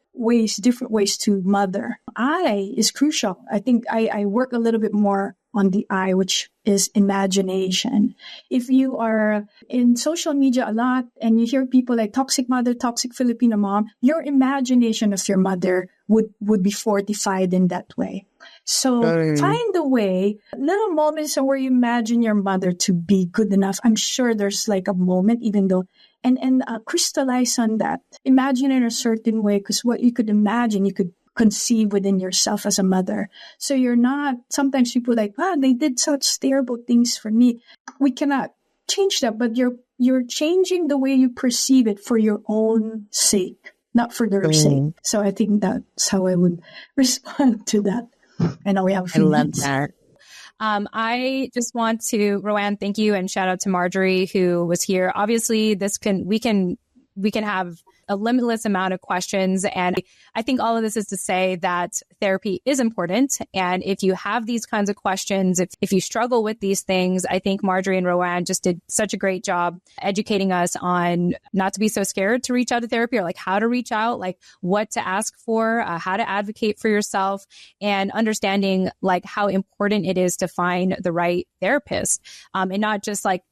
different ways to mother? I is crucial. I think I work a little bit more on the I, which is imagination. If you are in social media a lot and you hear people like toxic mother, toxic Filipino mom, your imagination of your mother would be fortified in that way. So find a way, little moments where you imagine your mother to be good enough. I'm sure there's like a moment, even though, and crystallize on that. Imagine in a certain way, because what you could imagine, you could conceive within yourself as a mother. So you're not, sometimes people like, they did such terrible things for me. We cannot change that, but you're changing the way you perceive it for your own sake, not for their sake. So I think that's how I would respond to that. I know we have a few minutes. That. I just want to, Roanne, thank you, and shout out to Marjory who was here. Obviously, we can have a limitless amount of questions. And I think all of this is to say that therapy is important. And if you have these kinds of questions, if you struggle with these things, I think Marjory and Roanne just did such a great job educating us on not to be so scared to reach out to therapy, or like how to reach out, like what to ask for, how to advocate for yourself, and understanding like how important it is to find the right therapist, and not just like,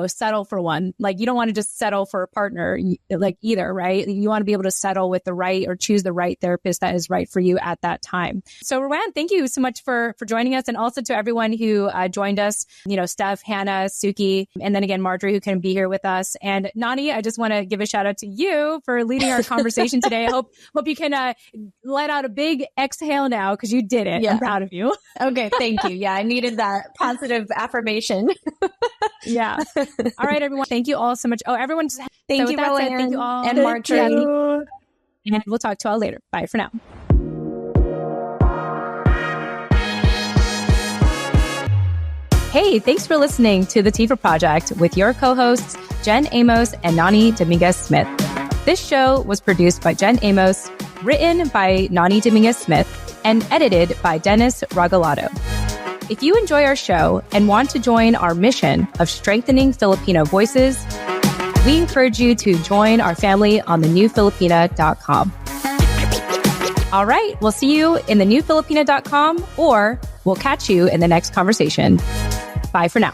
settle for one. Like you don't want to just settle for a partner like either, right? You want to be able to settle with the right, or choose the right therapist that is right for you at that time. So Roanne, thank you so much for joining us. And also to everyone who joined us, Steph, Hannah, Suki, and then again, Marjory, who couldn't be here with us. And Nani, I just want to give a shout out to you for leading our conversation today. I hope you can let out a big exhale now, because you did it. Yeah. I'm proud of you. Okay. Thank you. Yeah. I needed that positive affirmation. Yeah. All right, everyone. Thank you all so much. Oh, everyone. Thank you, Roanne. Thank you all. And Marjory. And we'll talk to you all later. Bye for now. Hey, thanks for listening to the TFAW Project with your co-hosts, Jen Amos and Nani Dominguez-Smith. This show was produced by Jen Amos, written by Nani Dominguez-Smith, and edited by Dennis Ragalado. If you enjoy our show and want to join our mission of strengthening Filipino voices, we encourage you to join our family on thenewfilipina.com. All right, we'll see you in thenewfilipina.com, or we'll catch you in the next conversation. Bye for now.